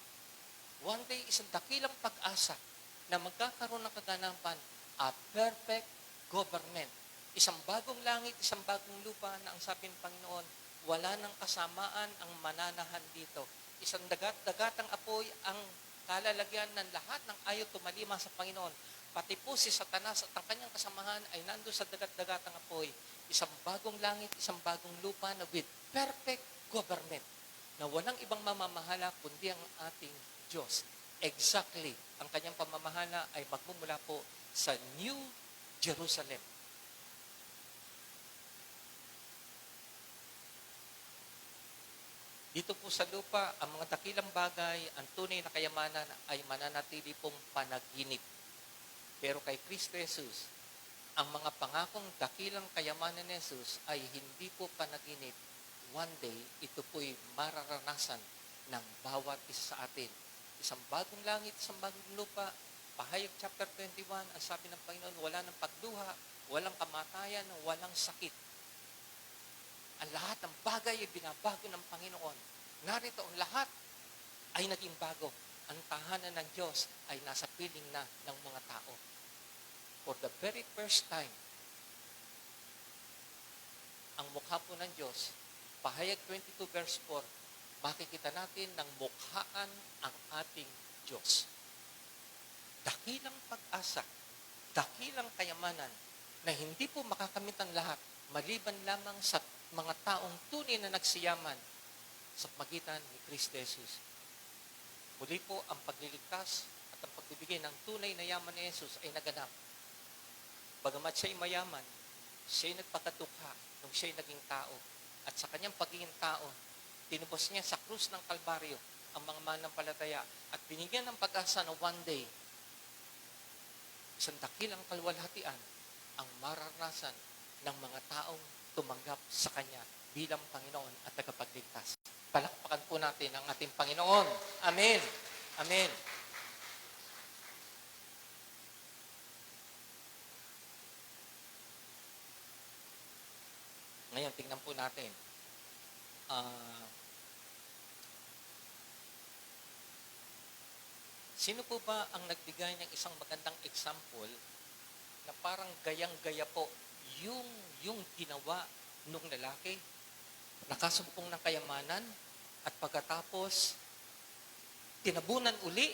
One day, isang dakilang pag-asa na magkakaroon ng kaganapan, a perfect government. Isang bagong langit, isang bagong lupa na ang sabi ng Panginoon, wala nang kasamaan ang mananahan dito. Isang dagat-dagatang apoy ang kalalagyan ng lahat ng ayaw tumalima sa Panginoon. Pati po si Satanas at ang kanyang kasamahan ay nando sa dagat-dagatang apoy. Isang bagong langit, isang bagong lupa na with perfect government na walang ibang mamamahala kundi ang ating Diyos. Exactly. Ang kanyang pamamahala ay magmumula po sa New Jerusalem. Dito po sa lupa, ang mga dakilang bagay, ang tunay na kayamanan ay mananatili pong panaginip. Pero kay Kristo Jesus, ang mga pangakong dakilang kayamanan ni Jesus ay hindi po panaginip. One day, ito po'y mararanasan ng bawat isa sa atin. Isang bagong langit, isang bagong lupa. Pahayag chapter 21, ang sabi ng Panginoon, wala ng pagluha, walang kamatayan, walang sakit. Ang lahat ng bagay ay binabago ng Panginoon. Narito ang lahat ay naging bago. ang tahanan ng Diyos ay nasa piling na ng mga tao. For the very first time, ang mukha po ng Diyos, Pahayag 22 verse 4, makikita natin ng mukhaan ang ating Diyos. Dakilang pag-asa, dakilang kayamanan na hindi po makakamit ang lahat maliban lamang sa mga taong tunay na nagsiyaman sa pagitan ni Kristo Jesus. Muli po ang pagliligtas at ang pagbibigay ng tunay na yaman ni Jesus ay naganap. Bagamat siya'y mayaman, siya'y nagpakatukha nung siya'y naging tao. At sa kanyang pagiging tao, tinubos niya sa krus ng Kalbaryo ang mga manampalataya at binigyan ng pag-asa na one day, isang dakilang kalwalhatian ang mararanasan ng mga taong tumanggap sa Kanya bilang Panginoon at tagapagligtas. Palakpakan po natin ang ating Panginoon. Amen. Amen. Ngayon, tingnan po natin. Sino po ba ang nagbigay ng isang magandang example na parang gayang-gaya po yung ginawa nung lalaki? Nakasumpong ng kayamanan at pagkatapos tinabunan uli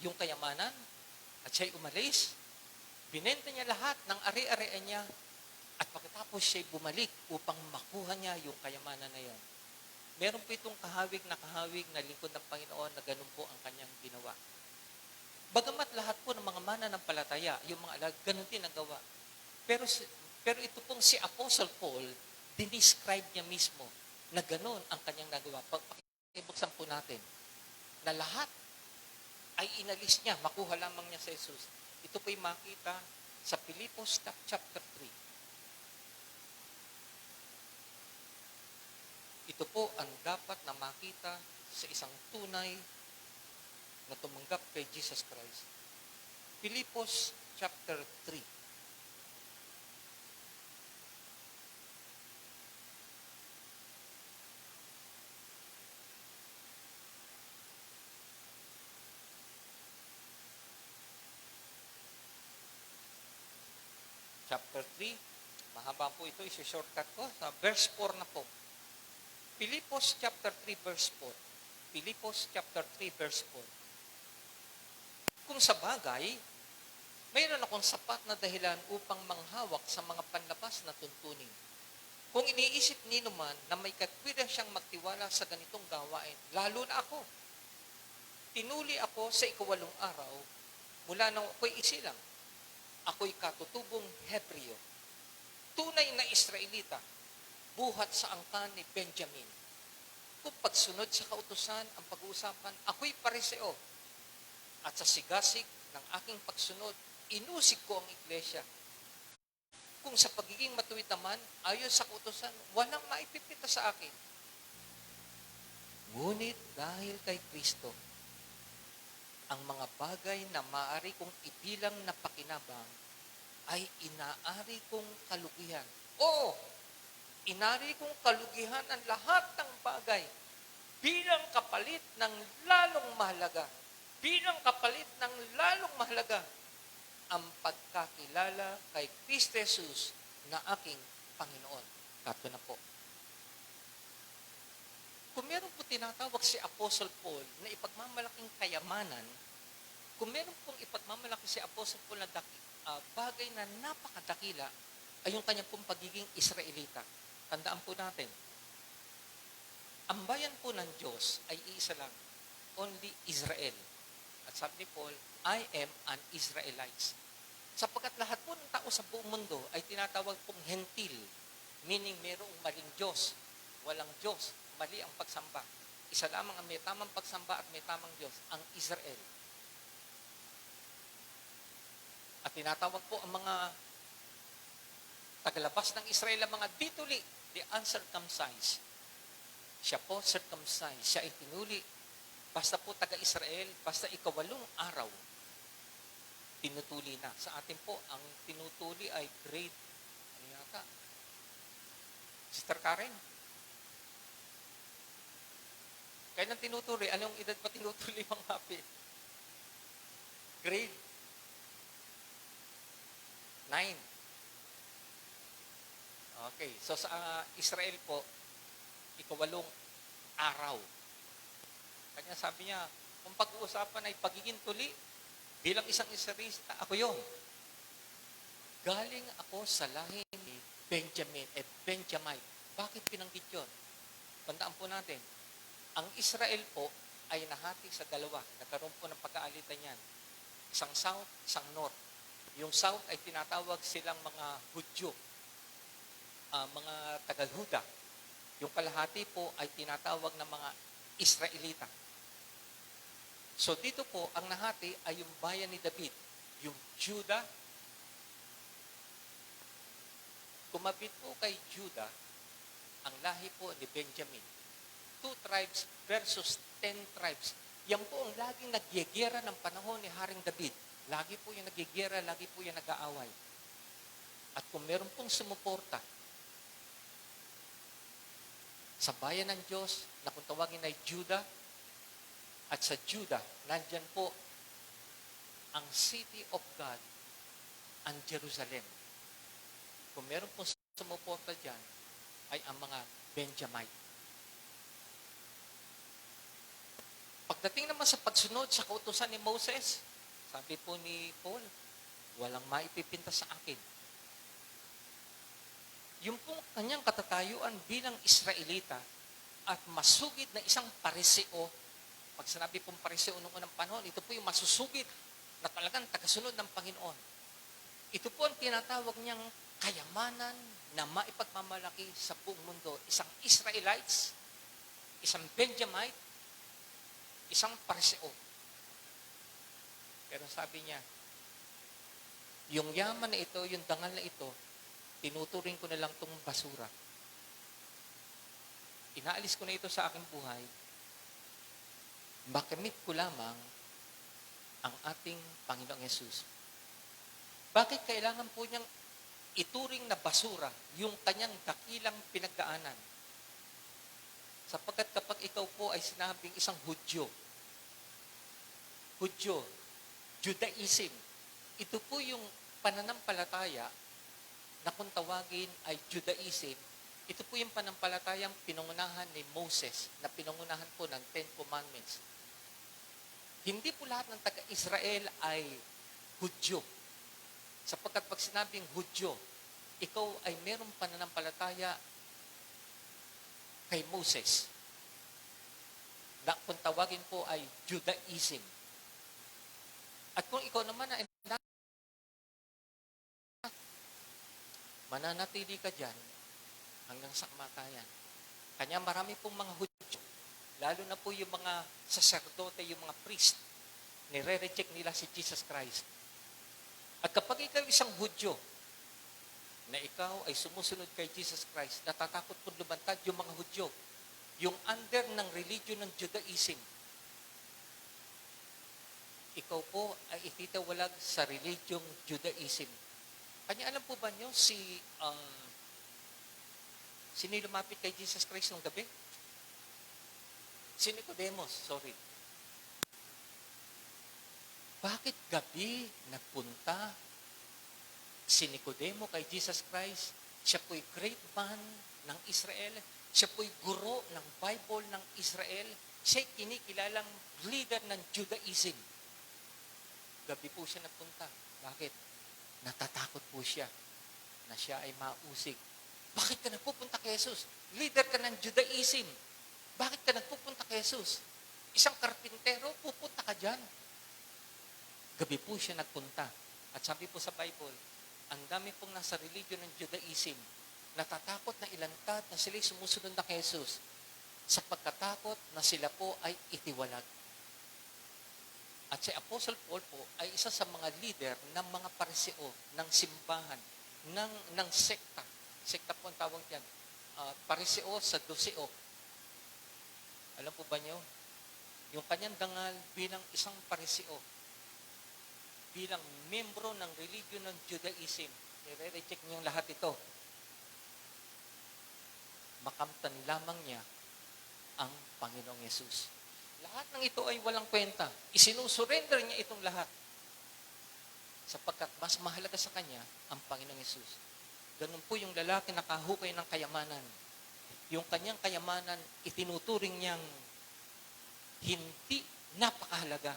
yung kayamanan at siya'y umalis. Binenta niya lahat ng ari-arian niya at pagkatapos siya'y bumalik upang makuha niya yung kayamanan na yon. Meron po itong kahawig na lingkod ng Panginoon na ganun po ang kanyang ginawa. Bagamat lahat po ng mga mananampalataya, yung mga alag, ganun din ang gawa. Pero ito pong si Apostle Paul, dinescribe niya mismo na ganun ang kanyang nagawa. Pakibuksan po natin na lahat ay inalis niya, makuha lamang niya sa Jesus. Ito po'y makita sa Filipos chapter 3. Ito po ang dapat na makita sa isang tunay na tumanggap kay Jesus Christ. Filipos chapter 3. Chapter 3, mahaba po ito, isi-shortcut ko. Sa verse 4 na po. Filipos chapter 3 verse 4. Filipos chapter 3 verse 4. Kung sa bagay, mayroon akong sapat na dahilan upang manghawak sa mga panlabas na tuntunin. Kung iniisip nino man na may katwiran siyang magtiwala sa ganitong gawain, lalo na ako. Tinuli ako sa 8 araw mula nang ako'y isilang. Ako'y katutubong Hebreo. Tunay na Israelita, buhat sa angkan ni Benjamin. Kung pagsunod sa kautusan ang pag-uusapan, ako'y pariseo. At sa sigasig ng aking pagsunod, inusig ko ang iglesia. Kung sa pagiging matuwid naman, ayon sa kautusan, walang maipipita sa akin. Ngunit dahil kay Kristo, ang mga bagay na maaari kong ibilang na pakinabang ay inaari kong kalugihan. Oo, inari kong kalugihan ang lahat ng bagay bilang kapalit ng lalong mahalaga. Bilang kapalit ng lalong mahalaga ang pagkakilala kay Kristo Jesus na aking Panginoon. Kato na po. Kung meron po tinatawag si Apostle Paul na ipagmamalaking kayamanan, kung meron pong ipagmamalaki si Apostle Paul na bagay na napakadakila, ay yung kanyang pong pagiging Israelita. Tandaan po natin, ang bayan po ng Diyos ay iisa lang, only Israel. At sabi ni Paul, I am an Israelite. Sapagkat lahat po ng tao sa buong mundo ay tinatawag pong hentil, meaning mayroong maling Diyos, walang Diyos, mali ang pagsamba. Isa lamang ang may tamang pagsamba at may tamang Diyos, ang Israel. At tinatawag po ang mga tagalabas ng Israel, ang mga dituli, the uncircumcised. Siya po circumcised, siya ay tinuli. Basta po taga-Israel, basta 8 araw, tinutuli na. Sa atin po, ang tinutuli ay grade, ano yata? Sister Karen? Kailan tinutuli? Anong edad pa tinutuli mga kapit? grade 9. Okay, so sa Israel po, ikawalong araw. Kanya sabi niya, kung pag-uusapan ay pagiging tuli, bilang isang Israelita, ako yon. Galing ako sa lahi ni Benjamin at Benjamite. Bakit pinanggit yun? Tandaan po natin, ang Israel po ay nahati sa dalawa. Nagkaroon po ng pagkaalitan yan. Isang south, isang north. Yung south ay tinatawag silang mga Hudyo, mga taga-Huda. Yung kalahati po ay tinatawag ng mga Israelita. So dito po, ang nahati ay yung bayan ni David, yung Judah. Kumapit po kay Judah, ang lahi po ni Benjamin. 2 tribes versus 10 tribes. Yan po ang laging nagyegera ng panahon ni Haring David. Lagi po yung nagyegera, lagi po yung nag-aaway. At kung meron pong sumuporta sa bayan ng Diyos, na kung tawagin ay Judah, at sa Judah, nandyan po ang city of God, ang Jerusalem. Kung meron po sumuporta dyan, ay ang mga Benjamite. Pagdating naman sa pagsunod sa kautusan ni Moses, sabi po ni Paul, walang maipipinta sa akin. Yung pong kanyang katatayuan bilang Israelita at masugid na isang pariseo. Pag sinabi pong pariseo noong unang panahon, ito po yung masusugid na talagang tagasunod ng Panginoon. Ito po ang tinatawag niyang kayamanan na maipagmamalaki sa buong mundo. Isang Israelites, isang Benjamite, isang pariseo. Pero sabi niya, yung yaman na ito, yung dangal na ito, tinuturing ko na lang itong basura. Inaalis ko na ito sa aking buhay. Makamit ko lamang ang ating Panginoong Yesus. Bakit kailangan po niyang ituring na basura yung kanyang dakilang pinagdaanan? Sapagkat kapag ikaw po ay sinabing isang Hudyo, Judaism, ito po yung pananampalataya na kung tawagin ay Judaism, ito po yung panampalatayang pinangunahan ni Moses, na pinangunahan po ng 10 Commandments. Hindi po lahat ng taga-Israel ay Hudyo. Sapagkat pag sinabing Hudyo, ikaw ay merong pananampalataya kay Moses, na kung tawagin po ay Judaism. At kung ikaw naman ay mananatili ka dyan hanggang sa kamatayan. Kanya marami pong mga Hudyo, lalo na po yung mga saserdote, yung mga priest, nire-reject nila si Jesus Christ. At kapag ikaw isang Hudyo, na ikaw ay sumusunod kay Jesus Christ, natatakot po lumantad yung mga Hudyo, yung under ng religion ng Judaism. Ikaw po ay ititawalag sa religiong Judaism. Kanya alam po ba niyo sino lumapit kay Jesus Christ nung gabi? Si Nicodemus, sorry. Bakit gabi nagpunta si Nicodemo kay Jesus Christ? Siya po'y great man ng Israel. Siya po'y guro ng Bible ng Israel. Siya'y kinikilalang leader ng Judaism. Gabi po siya nagpunta. Bakit? Natatakot po siya na siya ay mausig. Bakit ka nagpupunta kay Jesus? Leader ka ng Judaism. Bakit ka nagpupunta kay Jesus? Isang karpintero, pupunta ka dyan. Gabi po siya nagpunta. At sabi po sa Bible, ang dami pong nasa religion ng Judaism, natatakot na ilantad na sila'y sumusunod na kay Jesus sa pagkatakot na sila po ay itiwalag. At si Apostle Paul po ay isa sa mga leader ng mga pariseo, ng simbahan, ng sekta. Sekta po ang tawag yan. Pariseo sa Doseo. Alam po ba niyo? Yung kanyang dangal bilang isang pariseo, bilang membro ng religion ng Judaism, nire-reject niyang lahat ito. Makamtan lamang niya ang Panginoong Yesus. Lahat ng ito ay walang kwenta. Isinusurrender niya itong lahat. sapagkat mas mahalaga sa kanya ang Panginoong Yesus. Ganun po yung lalaki na kahukay ng kayamanan. Yung kanyang kayamanan, itinuturing niyang hindi napakahalaga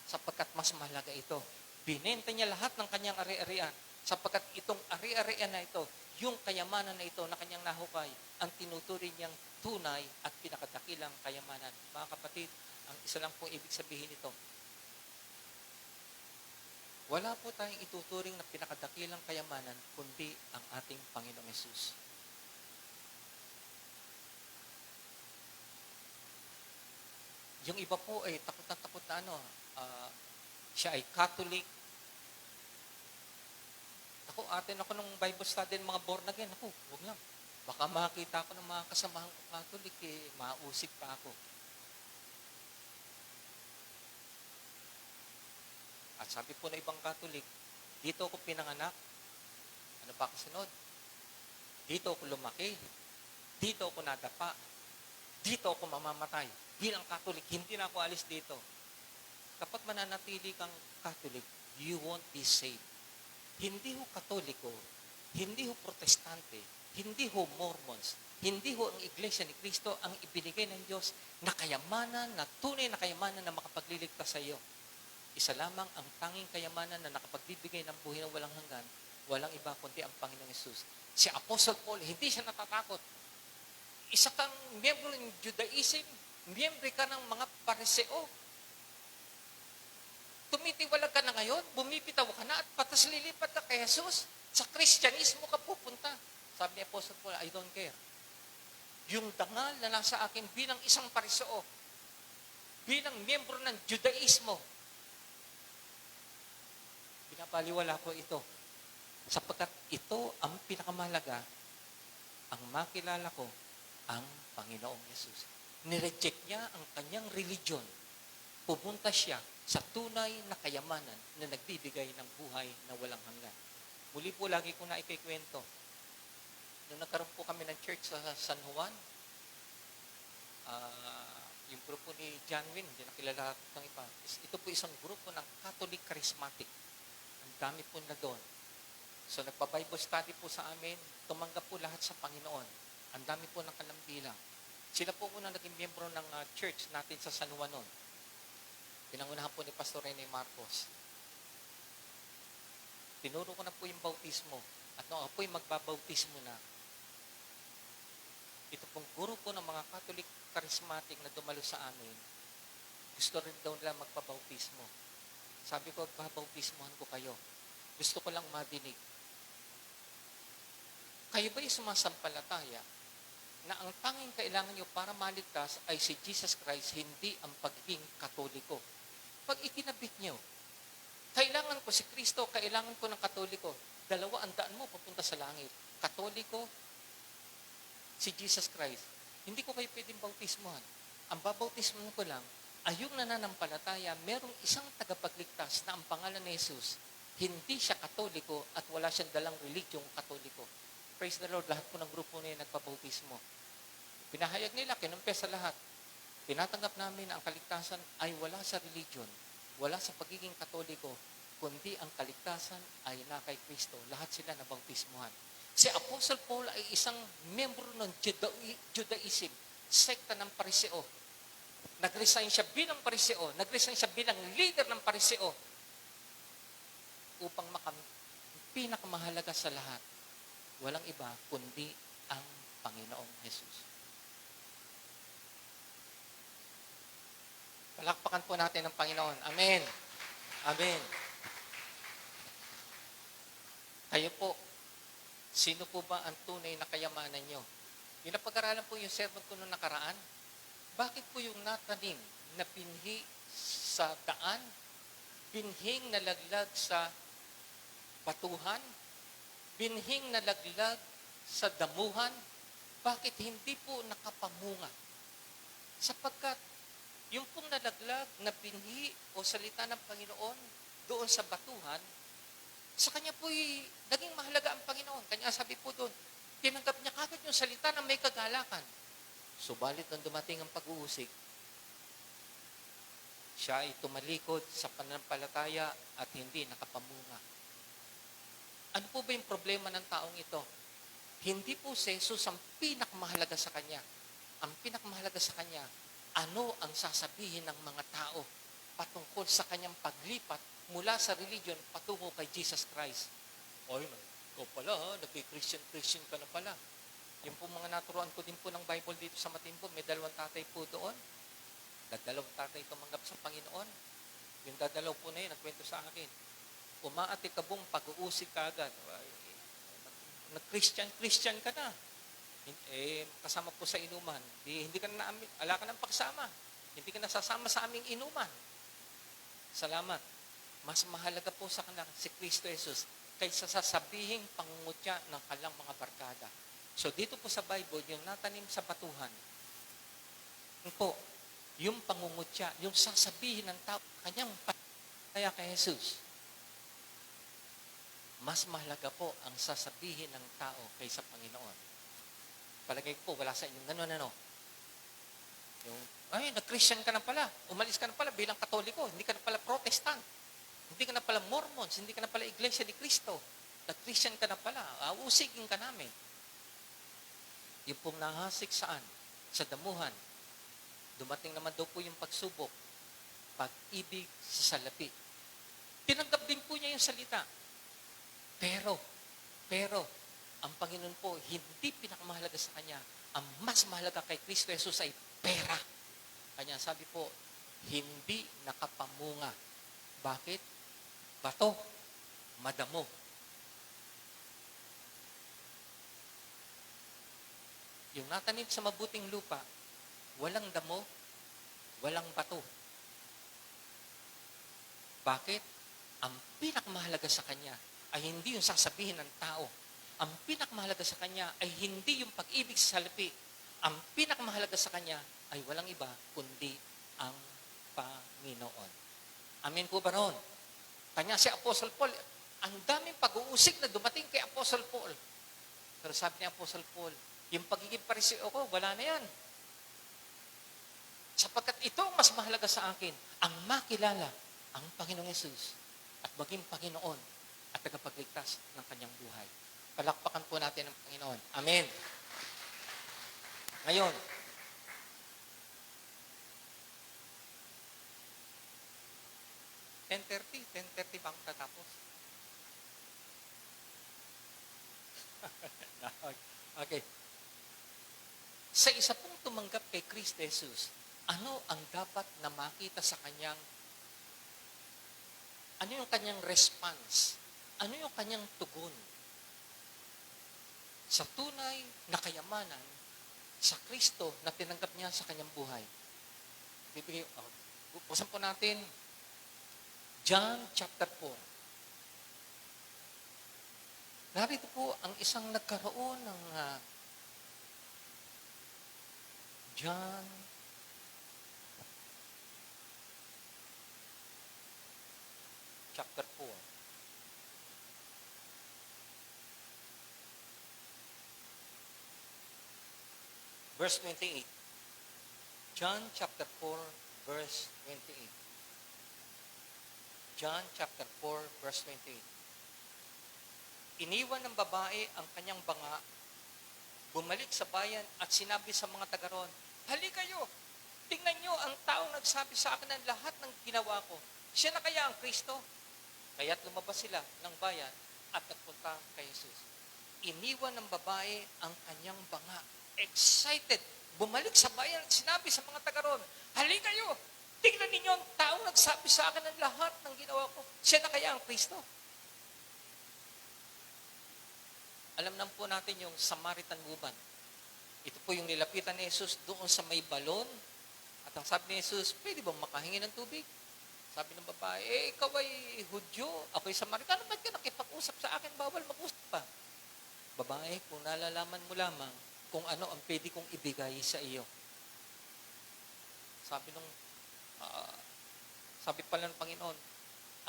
sapagkat mas mahalaga ito. Binenta niya lahat ng kanyang ari-arian sapagkat itong ari-arian na ito, yung kayamanan na ito na kanyang nahukay, ang tinuturing niyang tunay at pinakadakilang kayamanan. Mga kapatid, ang isa lang pong ibig sabihin nito, wala po tayong ituturing na pinakadakilang kayamanan kundi ang ating Panginoong Yesus. Yung iba po ay takot na siya ay Catholic. Atin ako nung Bible study ng mga born again. Huwag lang. Baka makita ako ng mga kasamahan ko Catholic, mausip pa ako. At sabi po na ibang Catholic, dito ako pinanganak. Ano pa kasunod? Dito ako lumaki. Dito ako nadapa. Dito ako mamamatay. Bilang Catholic, hindi na ako alis dito. Kapag mananatili kang Catholic, you won't be saved. Hindi ho Katoliko, hindi ho Protestante, hindi ho Mormons, hindi ho ang Iglesia ni Cristo ang ibinigay ng Diyos na kayamanan, na tunay na kayamanan na makapagliligtas sa iyo. Isa lamang ang tanging kayamanan na nakapagbibigay ng buhay na walang hanggan, walang iba kundi ang Panginoong Yesus. Si Apostle Paul, hindi siya natatakot. Isa kang miyembro ng Judaism, miyembro ka ng mga Pariseo. Tumitiwalag ka na ngayon, bumibitaw ka na at patas lilipat ka kay Jesus. Sa Kristyanismo ka pupunta. Sabi ni Apostle Paul, I don't care. Yung dangal na nasa akin bilang isang Pariseo, bilang miyembro ng Judaismo, binabaliwala ko ito. Sapagkat ito ang pinakamahalaga, ang makilala ko, ang Panginoong Yesus. Nireject niya ang kanyang religion. Pumunta siya sa tunay na kayamanan na nagbibigay ng buhay na walang hanggan. Muli po, lagi ko na ikikwento. Nung nagkaroon po kami ng church sa San Juan, yung grupo ni John Wynn, hindi nakilala ng iba. Ito po isang grupo ng Catholic Charismatic. Ang dami po na doon. So nagpa-Bible study po sa amin, tumanggap po lahat sa Panginoon. Ang dami po ng kalambilang. Sila po unang naging miyembro ng church natin sa San Juan noon. Pinangunahan po ni Pastor Rene Marcos. Tinuro ko na po yung bautismo. At nung ako po'y magbabautismo na, ito pong guro po ng mga Catholic Charismatic na dumalo sa amin, gusto rin daw nila magpabautismo. Sabi ko, babautismohan ko kayo. Gusto ko lang madinig. Kayo ba'y sumasampalataya na ang tanging kailangan nyo para maligtas ay si Jesus Christ, hindi ang pagiging Katoliko? Pag ikinabit nyo, kailangan ko si Kristo, kailangan ko ng Katoliko. Dalawa ang daan mo papunta sa langit. Katoliko, si Jesus Christ. Hindi ko kayo pwedeng bautismohan. Ang babautismohan ko lang ay yung nananampalataya, merong isang tagapagligtas na ang pangalan ni Jesus. Hindi siya Katoliko at wala siyang dalang religyong Katoliko. Praise the Lord, lahat po ng grupo niya nagpabautismo. Pinahayag nila, kinumpes sa lahat. Tinatanggap namin na ang kaligtasan ay wala sa religion, wala sa pagiging Katoliko, kundi ang kaligtasan ay na kay Kristo. Lahat sila nabautismuhan. Si Apostle Paul ay isang membro ng Judaism, sekta ng Pariseo. Nag-resign siya bilang Pariseo, nag-resign siya bilang leader ng Pariseo upang pinakamahalaga sa lahat, walang iba kundi ang Panginoong Jesus. Palakpakan po natin ang Panginoon. Amen. Amen. Kayo po, sino po ba ang tunay na kayamanan nyo? Yung napag-aralan po yung sermon ko noong nakaraan, bakit po yung natanim na binhi sa daan, binhing nalaglag sa batuhan, binhing nalaglag sa damuhan, bakit hindi po nakapamunga? Sapagkat yung pong nalaglag na binhi o salita ng Panginoon doon sa batuhan, sa kanya po'y naging mahalaga ang Panginoon. Kanya sabi po doon, tinanggap niya kagad yung salita na may kagalakan. Subalit nung dumating ang pag-uusig, siya ay tumalikod sa pananampalataya at hindi nakapamunga. Ano po ba yung problema ng taong ito? Hindi po si Jesus ang pinakamahalaga sa kanya. Ang pinakamahalaga sa kanya, ano ang sasabihin ng mga tao patungkol sa kanyang paglipat mula sa religion patungo kay Jesus Christ. Oy, ikaw pala, nag-Christian ka na pala. Yung po mga naturuan ko din po ng Bible dito sa Matimbo, may dalawang tatay po doon. Dalawang tatay tumanggap sa Panginoon. Yung dadalaw po na yun, nagkwento sa akin. Umaati ka buong pag-uusig ka agad. Nag-Christian ka na. Kasama po sa inuman. Hindi ka na namin, ala ka ng pagsama. Hindi ka nasasama sa aming inuman. Salamat. Mas mahalaga po sa kanila si Kristo Jesus kaysa sasabihin pangungutya ng kanilang mga barkada. So dito po sa Bible, yung natanim sa batuhan, yun po, yung pangungutya, yung sasabihin ng tao, kanyang kaya kay Jesus, mas mahalaga po ang sasabihin ng tao kaysa Panginoon. Palagay ko, wala sa inyong gano'n, ano? Yung, nag-Christian ka na pala, umalis ka na pala bilang Katoliko, hindi ka na pala Protestant, hindi ka na pala Mormons, hindi ka na pala Iglesia ni Cristo, nag-Christian ka na pala, usigin ka namin. Yung pong nahasik saan? Sa damuhan. Dumating naman daw po yung pagsubok, pag-ibig sa salapi. Tinanggap din po niya yung salita. Pero, ang Panginoon po, hindi pinakamahalaga sa Kanya. Ang mas mahalaga kay Kristo Jesus ay pera. Kanya sabi po, hindi nakapamunga. Bakit? Bato, madamo. Yung natanim sa mabuting lupa, walang damo, walang bato. Bakit? Ang pinakamahalaga sa Kanya ay hindi yung sasabihin ng tao. Ang pinakamahalaga sa Kanya ay hindi yung pag-ibig sa salapi. Ang pinakamahalaga sa Kanya ay walang iba kundi ang Panginoon. Amen po ba ron? Kanya si Apostle Paul, ang daming pag-uusig na dumating kay Apostle Paul. Pero sabi ni Apostle Paul, yung pagiging pariseo ko, wala na yan. Sapagkat ito ang mas mahalaga sa akin, ang makilala ang Panginoong Yesus at maging Panginoon at tagapagligtas ng kanyang buhay. Palakpakan po natin ang Panginoon. Amen. Ngayon, ten thirty ba ang tatapos? Okay. Sa isa pong tumanggap kay Kristo Jesus, ano ang dapat na makita sa kanyang, ano yung kanyang response? Ano yung kanyang tugon? Sa tunay na kayamanan sa Kristo na tinanggap niya sa kanyang buhay. Buksan po natin John chapter 4. Narito po ang isang nagkaroon ng John chapter 4. Verse 28. John chapter 4, verse 28. John chapter 4, verse 28. Iniwan ng babae ang kanyang banga, bumalik sa bayan at sinabi sa mga taga roon, "Halika kayo, tingnan nyo ang taong nagsabi sa akin ng lahat ng ginawa ko. Siya na kaya ang Kristo?" Kaya't lumabas sila ng bayan at nagpunta kay Jesus. Iniwan ng babae ang kanyang banga. Excited. Bumalik sa bayan at sinabi sa mga taga roon, "Halika kayo, tingnan ninyo ang taong nagsabi sa akin ng lahat ng ginawa ko. Siya na kaya ang Kristo?" Alam naman po natin yung Samaritan woman. Ito po yung nilapitan ni Jesus doon sa may balon. At ang sabi ni Jesus, "Pwede bang makahingi ng tubig?" Sabi ng babae, "Ikaw ay Hudyo, ako'y Samaritano, ba't ka nakipag-usap sa akin? Bawal mag-usap pa." "Babae, kung nalalaman mo lamang kung ano ang pwede kong ibigay sa iyo." Sabi pala ng Panginoon,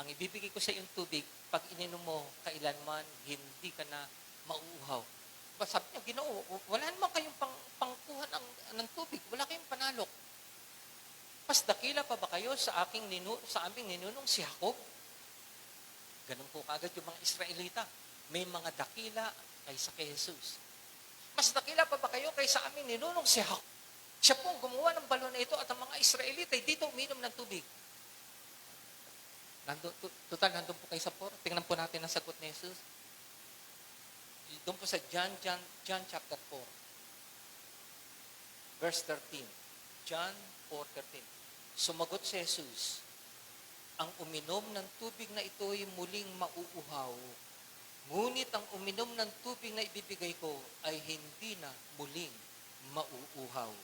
"Ang ibibigay ko sa iyong tubig, pag ininom mo, kailanman hindi ka na mauuhaw." Sabi niya, "Ginoo, wala naman kayong pangkuha ng tubig, wala kayong panalok. Mas dakila pa ba kayo sa aming ninunong si Jacob?" Ganun po kaagad yung mga Israelita. may mga dakila kaysa kay Jesus. Mas dakila pa ba kayo kaysa amin ninunong si Jacob? Siya pong gumawa ng balon na ito at ang mga Israelite ay dito uminom ng tubig. Total, nandun po kayo sa 4. Tingnan po natin ang sagot ni Jesus. Doon po sa John chapter 4. Verse 13. John 4:13. Sumagot si Jesus, ang uminom ng tubig na ito ay muling mauuhaw. Ngunit ang uminom ng tubig na ibibigay ko ay hindi na muling mauuhaw.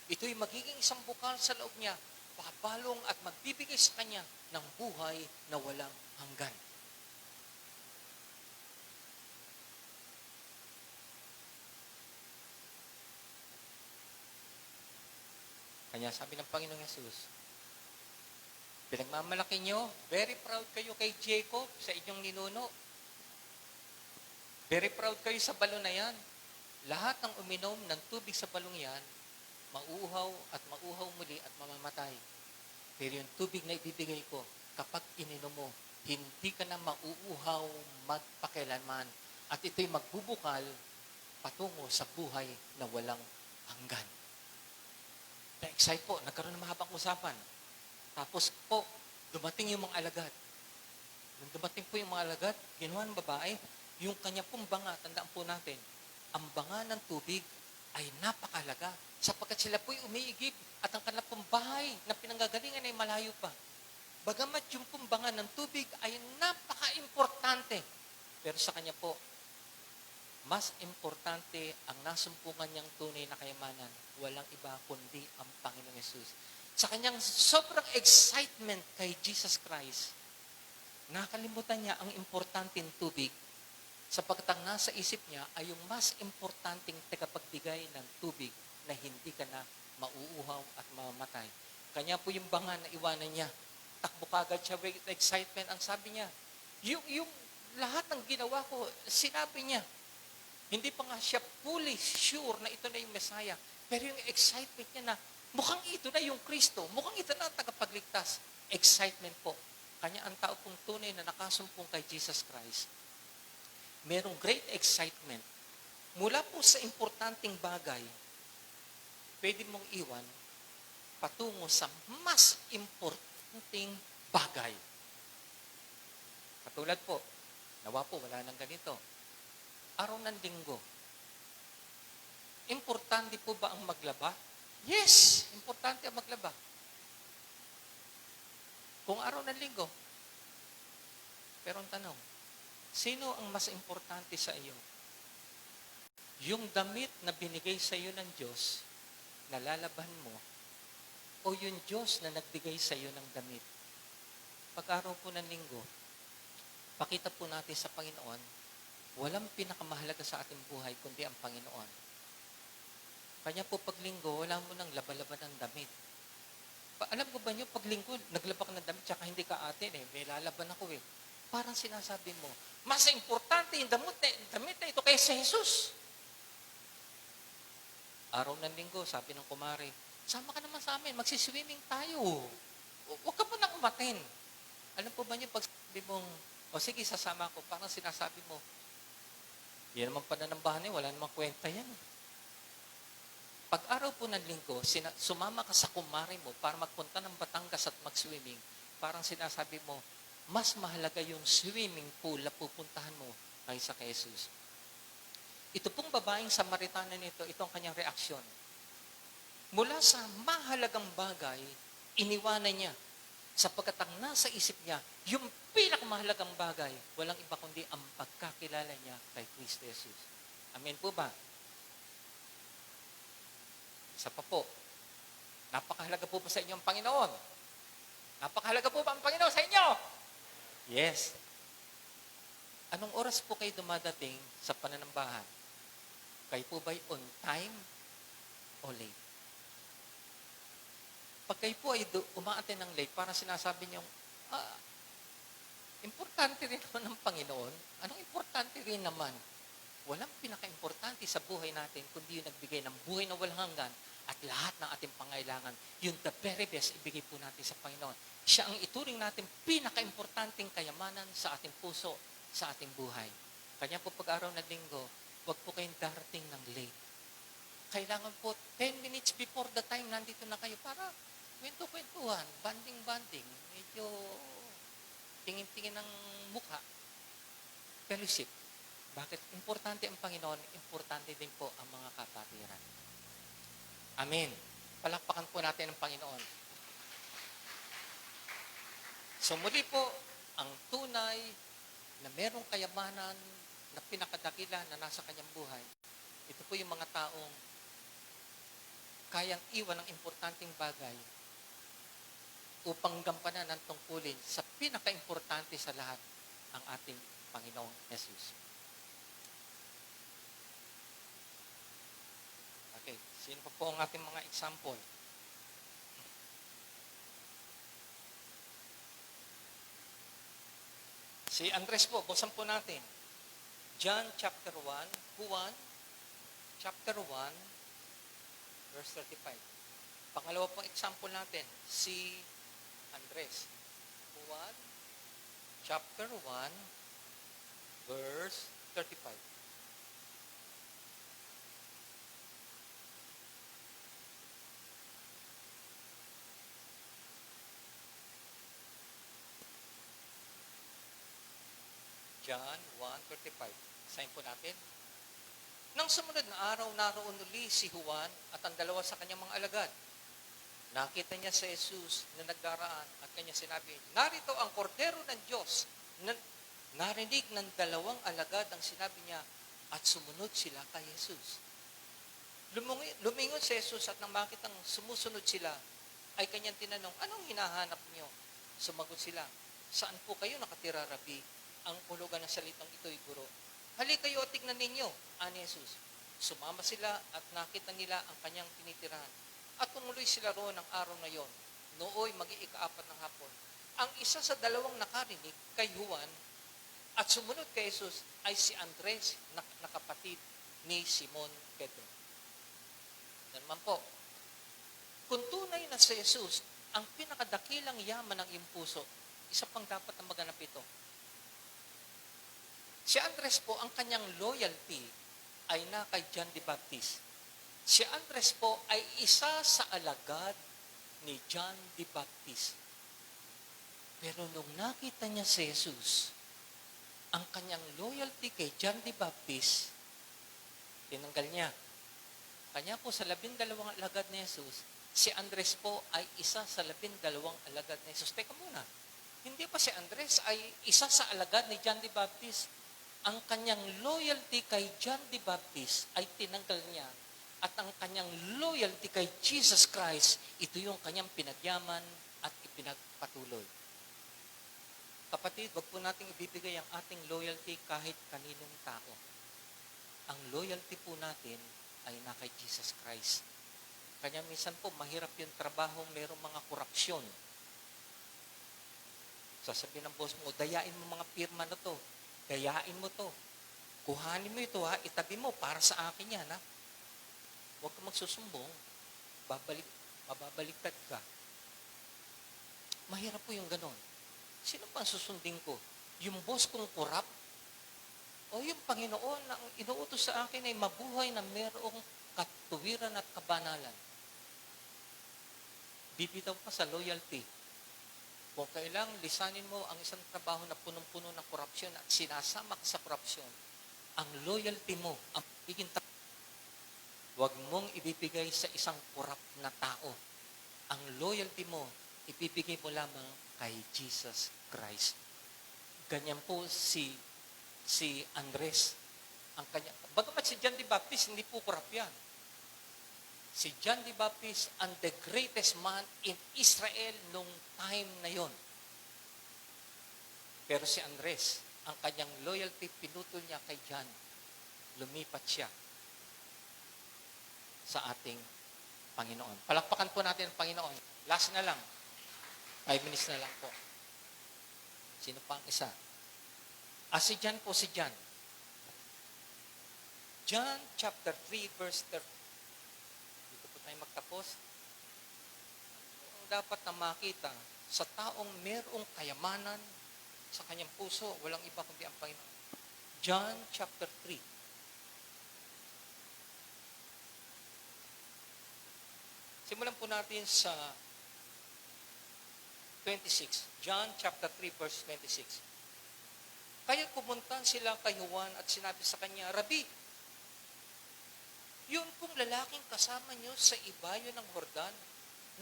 Ito'y magiging isang bukal sa loob niya, pabalong at magbibigay sa kanya ng buhay na walang hanggan. Kanya sabi ng Panginoong Jesus, pinagmamalaki nyo, very proud kayo kay Jacob sa inyong ninuno. Very proud kayo sa balon na yan. Lahat ng uminom ng tubig sa balong yan, mauuhaw at mauuhaw muli at mamamatay. Pero yung tubig na ibibigay ko, kapag ininom mo, hindi ka na mauuhaw magpakilanman. At ito'y magbubukal patungo sa buhay na walang hanggan. Na-excite po, nagkaroon ng mahabang usapan. Tapos po, dumating yung mga alagad. Nung dumating po yung mga alagad, ginawa ng babae, yung kanya pong banga, tandaan po natin, ang banga ng tubig ay napakalaga sapagkat sila po'y umiigib at ang kanilang pong bahay na pinanggagalingan ay malayo pa. Bagamat yung pong banga ng tubig ay napaka-importante. Pero sa kanya po, mas importante ang nasumpungan niyang tunay na kayamanan. Walang iba kundi ang Panginoong Yesus. Sa kanyang sobrang excitement kay Jesus Christ, nakalimutan niya ang importanteng tubig sapagkat ang nasa isip niya ay yung mas importanteng tagapagbigay ng tubig na hindi ka na mauuhaw at mamamatay. Kanya po yung banga na iwanan niya. Takbo kagad siya with excitement. Ang sabi niya, yung lahat ng ginawa ko, sinabi niya. Hindi pa nga siya fully sure na ito na yung Messiah. Pero yung excitement niya na, mukhang ito na yung Kristo. Mukhang ito na ang tagapagligtas. Excitement po. Kanya ang tao pong tunay na nakasumpong kay Jesus Christ. Merong great excitement. Mula po sa importanteng bagay, pwede mong iwan patungo sa mas importanteng bagay. Katulad po, nawa po, wala nang ganito. Araw ng linggo. Importante po ba ang maglaba? Yes, importante ang maglaba. Kung araw ng linggo. Pero ang tanong, sino ang mas importante sa iyo? Yung damit na binigay sa iyo ng Diyos, na lalaban mo, o yung Diyos na nagbigay sa iyo ng damit? Pag-araw po ng linggo, pakita po natin sa Panginoon, walang pinakamahalaga sa ating buhay kundi ang Panginoon. Kanya po pag linggo, wala mo nang laba-laba ng damit. Alam ko ba niyo, pag linggo, naglaba ka ng damit, tsaka hindi ka atin may lalaban ako Parang sinasabi mo, mas importante yung damit na ito kaysa Jesus. Araw ng linggo, sabi ng kumare, sama ka naman sa amin, magsiswimming tayo. Huwag ka pa nang umatin. Alam po ba niyo, pag sabi mong, sige, sasama ko, parang sinasabi mo, yan naman pananambahan wala namang kwenta yan. Pag araw po ng linggo, sumama ka sa kumare mo para magpunta ng Batangas at mag-swimming, parang sinasabi mo, mas mahalaga yung swimming pool na pupuntahan mo kaysa kay Jesus. Ito pong babaeng Samaritana nito, ito ang kanyang reaksyon. Mula sa mahalagang bagay, iniwanan niya. Sapagkat ang nasa isip niya, yung pinakamahalagang bagay, walang iba kundi ang pagkakilala niya kay Kristo Jesus. Amen po ba? Isa pa po, napakahalaga po ba sa inyo ang Panginoon? Napakahalaga po ba ang Panginoon sa inyo? Yes. Anong oras po kayo dumadating sa pananambahan? Kayo po ba'y on time o late? Pag kayo po ay umaaten ng late, parang sinasabi niyo, importante rin naman ng Panginoon. Anong importante rin naman? Walang pinaka-importante sa buhay natin kundi yung nagbigay ng buhay na walang hanggan at lahat ng ating pangailangan. Yung the very best, ibigay po natin sa Panginoon. Siya ang ituring natin pinaka-importanting kayamanan sa ating puso, sa ating buhay. Kanya po pag-araw na linggo, huwag po kayong darating ng late. Kailangan po 10 minutes before the time nandito na kayo para kwento-kwentuhan, banding-banding, medyo tingin-tingin ng mukha. Fellowship. Bakit? Importante ang Panginoon, importante din po ang mga kapatiran. Amen. Palakpakan po natin ang Panginoon. So muli po, ang tunay na merong kayamanan na pinakadakila na nasa kanyang buhay, ito po yung mga taong kayang iwan ng importanteng bagay upang gampanan ng tungkulin sa pinaka-importante sa lahat, ang ating Panginoong Jesus. Okay, sino pa po ang ating mga example? Si Andres po, buksan po natin. John chapter 1, Juan chapter 1, verse 35. Pangalawa pong example natin, si Andres. Juan chapter 1, verse 35. John 1:35. Sign po natin. Nang sumunod na araw, naroon uli si Juan at ang dalawa sa kanyang mga alagad. Nakita niya si Jesus na nagdaraan at kanya sinabi, narito ang kordero ng Diyos. Narinig ng dalawang alagad ang sinabi niya at sumunod sila kay Jesus. Lumingon si Jesus at nang makitang sumusunod sila, ay kanyang tinanong, anong hinahanap niyo? Sumagot sila, saan po kayo nakatira, Rabi? Ang hulugan ng salitang ito'y guro. Halika kayo at tignan ninyo, ani Jesus. Sumama sila at nakita nila ang kanyang tinitirahan. At tumuloy sila roon ng araw na yon. Nooy mag-iikaapat ng hapon. Ang isa sa dalawang nakarinig kay Juan at sumunod kay Jesus ay si Andres na kapatid ni Simon Pedro. Yan man po. Kung tunay na si Jesus ang pinakadakilang yaman ng iyong puso, isa pang dapat na maganap ito. Si Andres po, ang kanyang loyalty ay na kay John the Baptist. Si Andres po ay isa sa alagad ni John the Baptist. Pero nung nakita niya si Jesus, ang kanyang loyalty kay John the Baptist, tinanggal niya. Kanya po sa 12 alagad ni Jesus, si Andres po ay isa sa 12 alagad ni Jesus. Teka muna, hindi pa si Andres ay isa sa alagad ni John the Baptist. Ang kanyang loyalty kay John the Baptist ay tinanggal niya at ang kanyang loyalty kay Jesus Christ, ito yung kanyang pinagyaman at ipinagpatuloy. Kapatid, wag po nating ibibigay ang ating loyalty kahit kaninong tao. Ang loyalty po natin ay na kay Jesus Christ. Kanya minsan po, mahirap yung trabaho, mayroong mga korupsyon. Sasabihin ng boss mo, dayain mo mga pirma na to. Gayain mo to. Kuhanin mo ito ha, itabi mo para sa akin yan ha. Huwag ka magsusumbong, mababaliktad ka. Mahirap po yung ganon. Sino pa ang susundin ko? Yung boss kong kurap? O yung Panginoon na ang inuutos sa akin ay mabuhay na mayroong katuwiran at kabanalan? Bibitaw pa sa loyalty. Kung kailangang lisanin mo ang isang trabaho na punong-puno ng korupsyon at sinasama ka sa korupsyon, ang loyalty mo, ang pagiging huwag mong ibibigay sa isang korap na tao. Ang loyalty mo, ibibigay mo lamang kay Jesus Christ. Ganyan po si Andres. Bagamat si John the Baptist, hindi po korap yan. Si John the Baptist ang the greatest man in Israel nung time na yon. Pero si Andres, ang kanyang loyalty, pinutol niya kay John. Lumipat siya sa ating Panginoon. Palakpakan po natin ang Panginoon. Last na lang. 5 minutes na lang po. Sino pa ang isa? Si John po, si John. John chapter 3 verse 30. Tayo magtapos. Ang dapat na makita sa taong mayroong kayamanan sa kanyang puso, walang iba kundi ang Panginoon. John chapter 3. Simulan po natin sa 26. John chapter 3 verse 26. Kaya pumunta sila kay Juan at sinabi sa kanya, Rabi, yun pong lalaking kasama nyo sa ibayo ng Jordan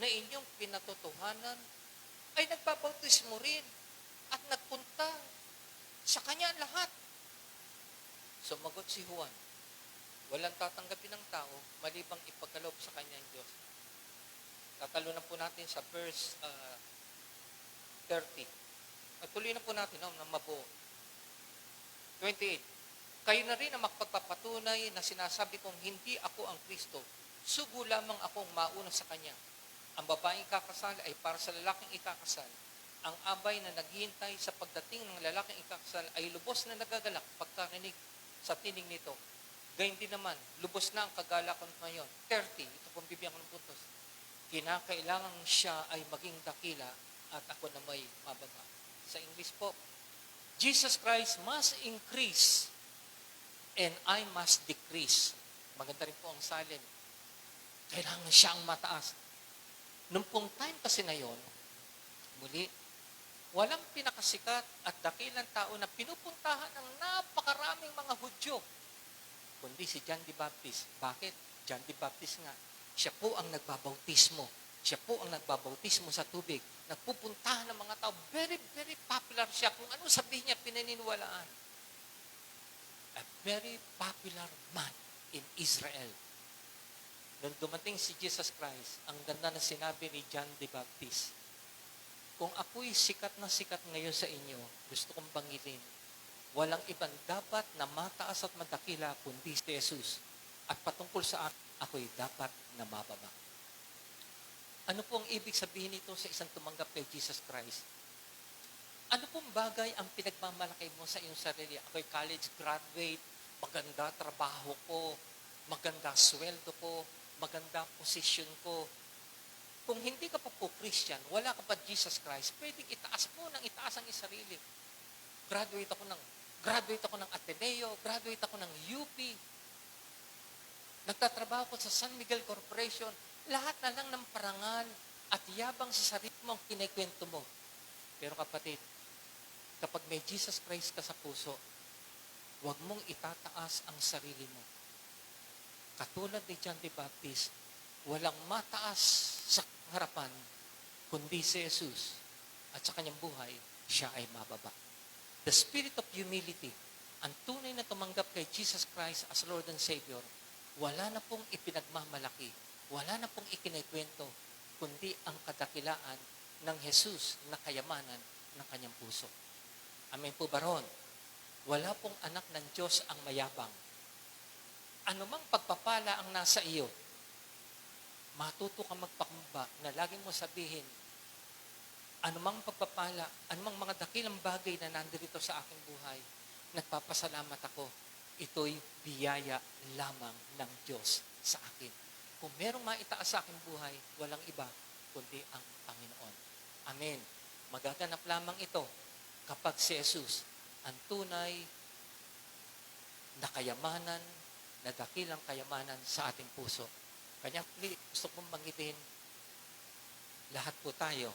na inyong pinatotohanan ay nagbabautismo rin at nagpunta sa kanya ang lahat. Sumagot si Juan, walang tatanggapin ng tao malibang ipagkaloob sa kanya ang Diyos. Tatalunan po natin sa verse 30. At tuloy na po natin ng mabuo. 28. Kayo na rin ang magpagpapatunay na sinasabi kong hindi ako ang Kristo. Sugo lamang akong mauna sa Kanya. Ang babaeng ikakasal ay para sa lalaking ikakasal. Ang abay na naghihintay sa pagdating ng lalaking ikakasal ay lubos na nagagalak pagkarinig sa tinig nito. Gayun din naman, lubos na ang kagalakan ngayon. 30. Ito pong bibigyan ko ng puntos. Kinakailangan siya ay maging dakila at ako na may mababa. Sa English po, Jesus Christ must increase and I must decrease. Maganda rin po ang salin. Kailangan siyang mataas. Nung pong time kasi na yon, muli, walang pinakasikat at dakilang tao na pinupuntahan ng napakaraming mga Hudyo, kundi si John the Baptist. Bakit? John the Baptist nga. Siya po ang nagbabautismo. Siya po ang nagbabautismo sa tubig. Nagpupuntahan ng mga tao. Very, very popular siya. Kung ano sabihin niya, pinaniniwalaan. A very popular man in Israel. Nung dumating si Jesus Christ, ang ganda na sinabi ni John the Baptist, kung ako'y sikat na sikat ngayon sa inyo, gusto kong banggitin, walang ibang dapat na mataas at madakila kundi si Jesus. At patungkol sa akin, ako'y dapat na mababa. Ano po ang ibig sabihin nito sa isang tumanggap kay Jesus Christ? Ano pong bagay ang pinagmamalaki mo sa iyong sarili? Ako'y college graduate, maganda trabaho ko, maganda sweldo ko, maganda position ko. Kung hindi ka pa po Christian, wala ka pa Jesus Christ, pwedeng itaas mo nang itaas ang iyong sarili. Graduate ako ng Ateneo, graduate ako ng UP, nagtatrabaho ko sa San Miguel Corporation, lahat na lang ng parangal at yabang sa sarili mo ang kinikwento mo. Pero kapatid, kapag may Jesus Christ ka sa puso, huwag mong itataas ang sarili mo. Katulad ni John the Baptist, walang mataas sa harapan, kundi si Jesus. At sa kanyang buhay, siya ay mababa. The spirit of humility, ang tunay na tumanggap kay Jesus Christ as Lord and Savior, wala na pong ipinagmamalaki, wala na pong ikinikwento, kundi ang kadakilaan ng Jesus na kayamanan ng kanyang puso. Amen po ba ron? Wala pong anak ng Diyos ang mayabang. Anumang pagpapala ang nasa iyo, matuto ka magpakumbaba na lagi mo sabihin, anumang pagpapala, anumang mga dakilang bagay na nandito sa aking buhay, nagpapasalamat ako. Ito'y biyaya lamang ng Diyos sa akin. Kung merong maitaas sa aking buhay, walang iba, kundi ang Panginoon. Amen. Magaganap lamang ito kapag si Jesus, ang tunay na kayamanan, na dakilang kayamanan sa ating puso. Kanya gusto kong banggitin, lahat po tayo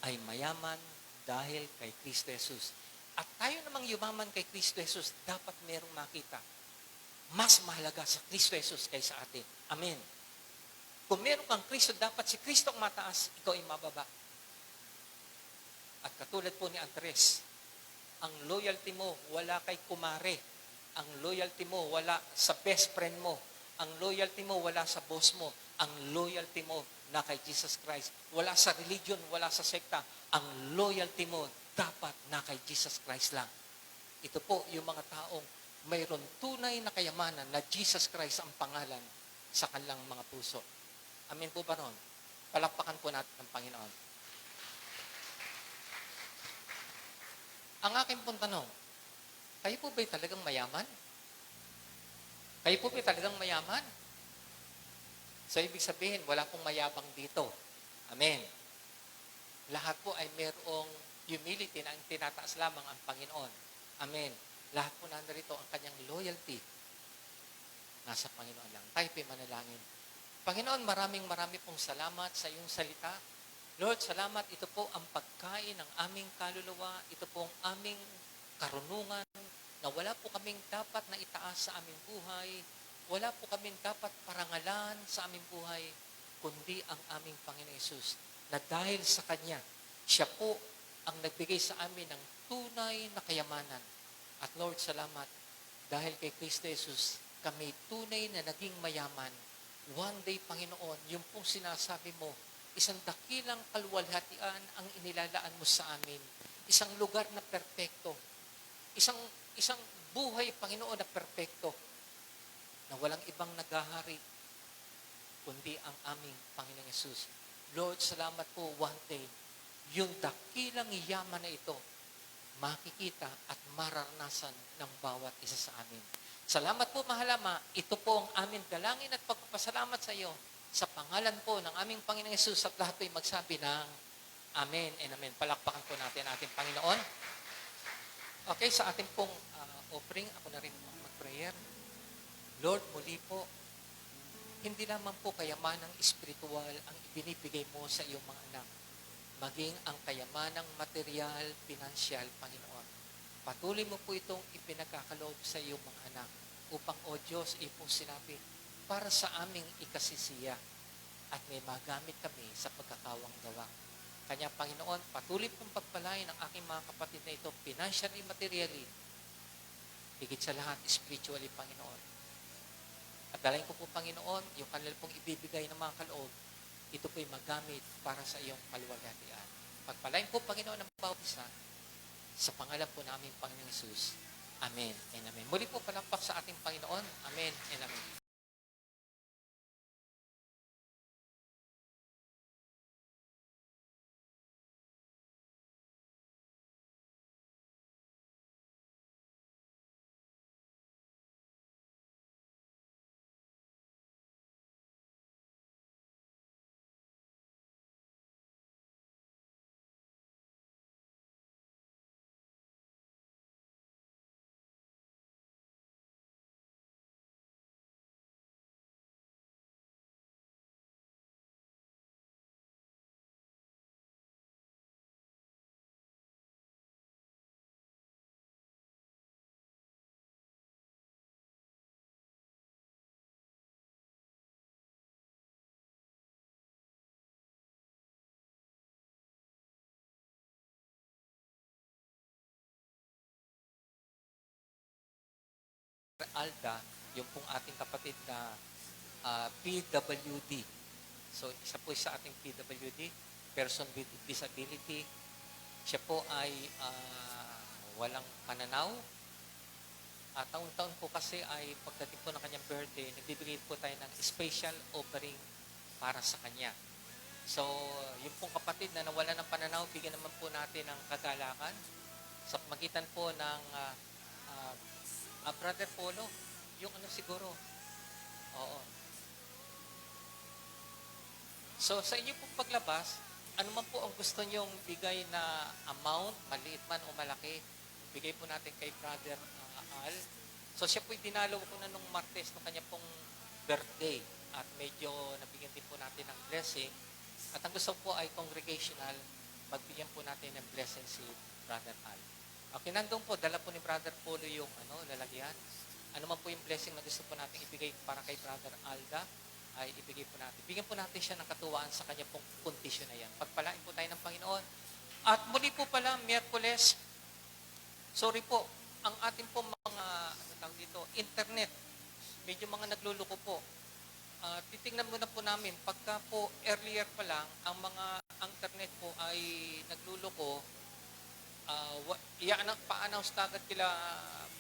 ay mayaman dahil kay Kristo Jesus. At tayo namang yumaman kay Kristo Jesus, dapat merong makita. Mas mahalaga sa Kristo Jesus kaysa atin. Amen. Kung meron kang Kristo, dapat si Kristo ang mataas, ikaw ay mababa. At katulad po ni Andres, ang loyalty mo wala kay kumare. Ang loyalty mo wala sa best friend mo. Ang loyalty mo wala sa boss mo. Ang loyalty mo na kay Jesus Christ. Wala sa religion, wala sa sekta. Ang loyalty mo dapat na kay Jesus Christ lang. Ito po yung mga taong mayroon tunay na kayamanan na Jesus Christ ang pangalan sa kanilang mga puso. Amen po ba ron? Palakpakan po natin ang Panginoon. Ang aking pong tanong, kayo po ba'y talagang mayaman? Kayo po ba'y talagang mayaman? So, ibig sabihin, wala pong mayabang dito. Amen. Lahat po ay mayroong humility na ang tinataas lamang ang Panginoon. Amen. Lahat po nandito ang kanyang loyalty. Nasa Panginoon lang. Tayo po'y manalangin. Panginoon, marami pong salamat sa iyong salita. Lord, salamat. Ito po ang pagkain ng aming kaluluwa. Ito po ang aming karunungan na wala po kaming dapat na itaas sa aming buhay. Wala po kaming dapat parangalan sa aming buhay, kundi ang aming Panginoon Hesus. Na dahil sa Kanya, siya po ang nagbigay sa amin ng tunay na kayamanan. At Lord, salamat. Dahil kay Kristo Jesus, kami tunay na naging mayaman. One day, Panginoon, yung pong sinasabi mo, isang dakilang kaluwalhatian ang inilalaan mo sa amin. Isang lugar na perpekto. Isang buhay, Panginoon, na perpekto. Na walang ibang naghahari, kundi ang aming Panginoong Hesus. Lord, salamat po one day, yung dakilang yaman na ito, makikita at mararanasan ng bawat isa sa amin. Salamat po, mahal Ama. Ito po ang aming dalangin at pagpapasalamat sa iyo sa pangalan po ng aming Panginoong Hesus at lahat po'y magsabi ng Amen and Amen. Palakpakan po natin ang ating Panginoon. Okay, sa ating pong offering, ako na rin po mag-prayer. Lord, muli po, hindi lamang po kayamanang espiritual ang ibinibigay mo sa iyong mga anak, maging ang kayamanang material, pinansyal, Panginoon. Patuloy mo po itong ipinagkakaloob sa iyong mga anak upang, O Diyos, ipong sinabi, para sa aming ikasisiya at may magamit kami sa pagkakawang gawa. Kanya, Panginoon, patuloy pong pagpalain ang aking mga kapatid na ito, financially, materially, higit sa lahat, spiritually, Panginoon. At dalayan ko po, Panginoon, yung kanila pong ibibigay ng mga kaloob, ito po'y magamit para sa iyong kaluwalhatian. Pagpalain po, Panginoon, ng bawat isa, sa pangalan po namin, Panginoong Hesus. Amen and Amen. Muli po palampak sa ating Panginoon. Amen and Amen. Alda, yung pong ating kapatid na PWD. So, isa po sa ating PWD, person with disability. Siya po ay walang pananaw. At taon-taon po kasi ay pagdating po ng kanyang birthday, nagbibigay po tayo ng special offering para sa kanya. So, yung pong kapatid na nawala ng pananaw, bigyan naman po natin ng kagalakan sa magitan po ng Brother Polo, yung ano siguro. Oo. So, sa inyo pong paglabas, ano man po ang gusto nyong bigay na amount, maliit man o malaki, bigay po natin kay Brother Al. So, siya po'y dinalo ko na nung Martes, nung kanya pong birthday. At medyo nabigyan din po natin ng blessing. At ang gusto po ay congregational, magbigyan po natin ng blessing si Brother Al. Okay, nandun po, dala po ni Brother Polo yung lalagyan. Ano man po yung blessing na gusto po natin ibigay para kay Brother Alda, ay ibigay po natin. Bigyan po natin siya ng katuwaan sa kanya pong kondisyon na yan. Pagpalain po tayo ng Panginoon. At muli po pala, Miyerkules, sorry po, ang ating po mga, internet, medyo mga nagluluko po. Titingnan muna po namin, pagka po earlier pa lang, ang internet po ay nagluluko, pa-announce na agad kila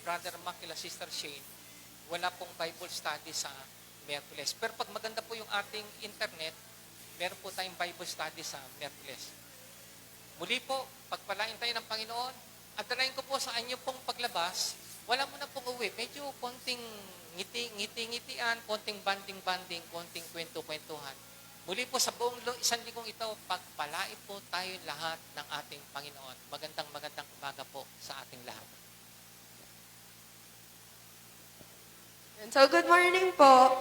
Brother Mac, kila Sister Shane, wala pong Bible study sa Miyerkules. Pero pag maganda po yung ating internet, meron po tayong Bible study sa Miyerkules. Muli po, pagpalain tayo ng Panginoon, at dalayan ko po sa inyo pong paglabas, wala mo na pong uwi. Medyo konting ngiti-ngitian, konting banding-banding, konting kwento-kwentuhan. Muli po sa buong isang linggong ito, pagpalain po tayo lahat ng ating Panginoon. Magandang umaga po sa ating lahat. So, good morning po.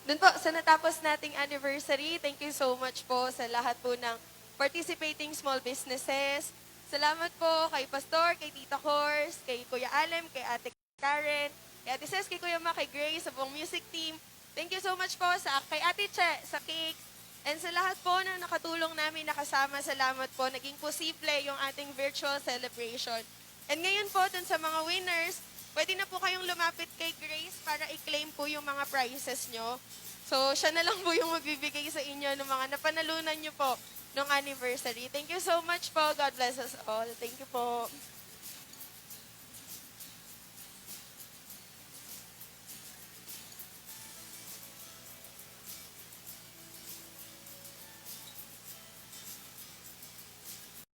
Dun po, sa natapos nating anniversary, thank you so much po sa lahat po ng participating small businesses. Salamat po kay Pastor, kay Tita Horse, kay Kuya Alem, kay Ate Karen, kay Ate Ces, kay Kuya Ma, kay Grace, sa buong music team. Thank you so much po kay Ate Che, sa cake, and sa lahat po na nakatulong namin nakasama. Salamat po. Naging posible yung ating virtual celebration. And ngayon po, dun sa mga winners, pwede na po kayong lumapit kay Grace para i-claim po yung mga prizes nyo. So, siya na lang po yung magbibigay sa inyo ng mga napanalunan nyo po nung anniversary. Thank you so much po. God bless us all. Thank you po.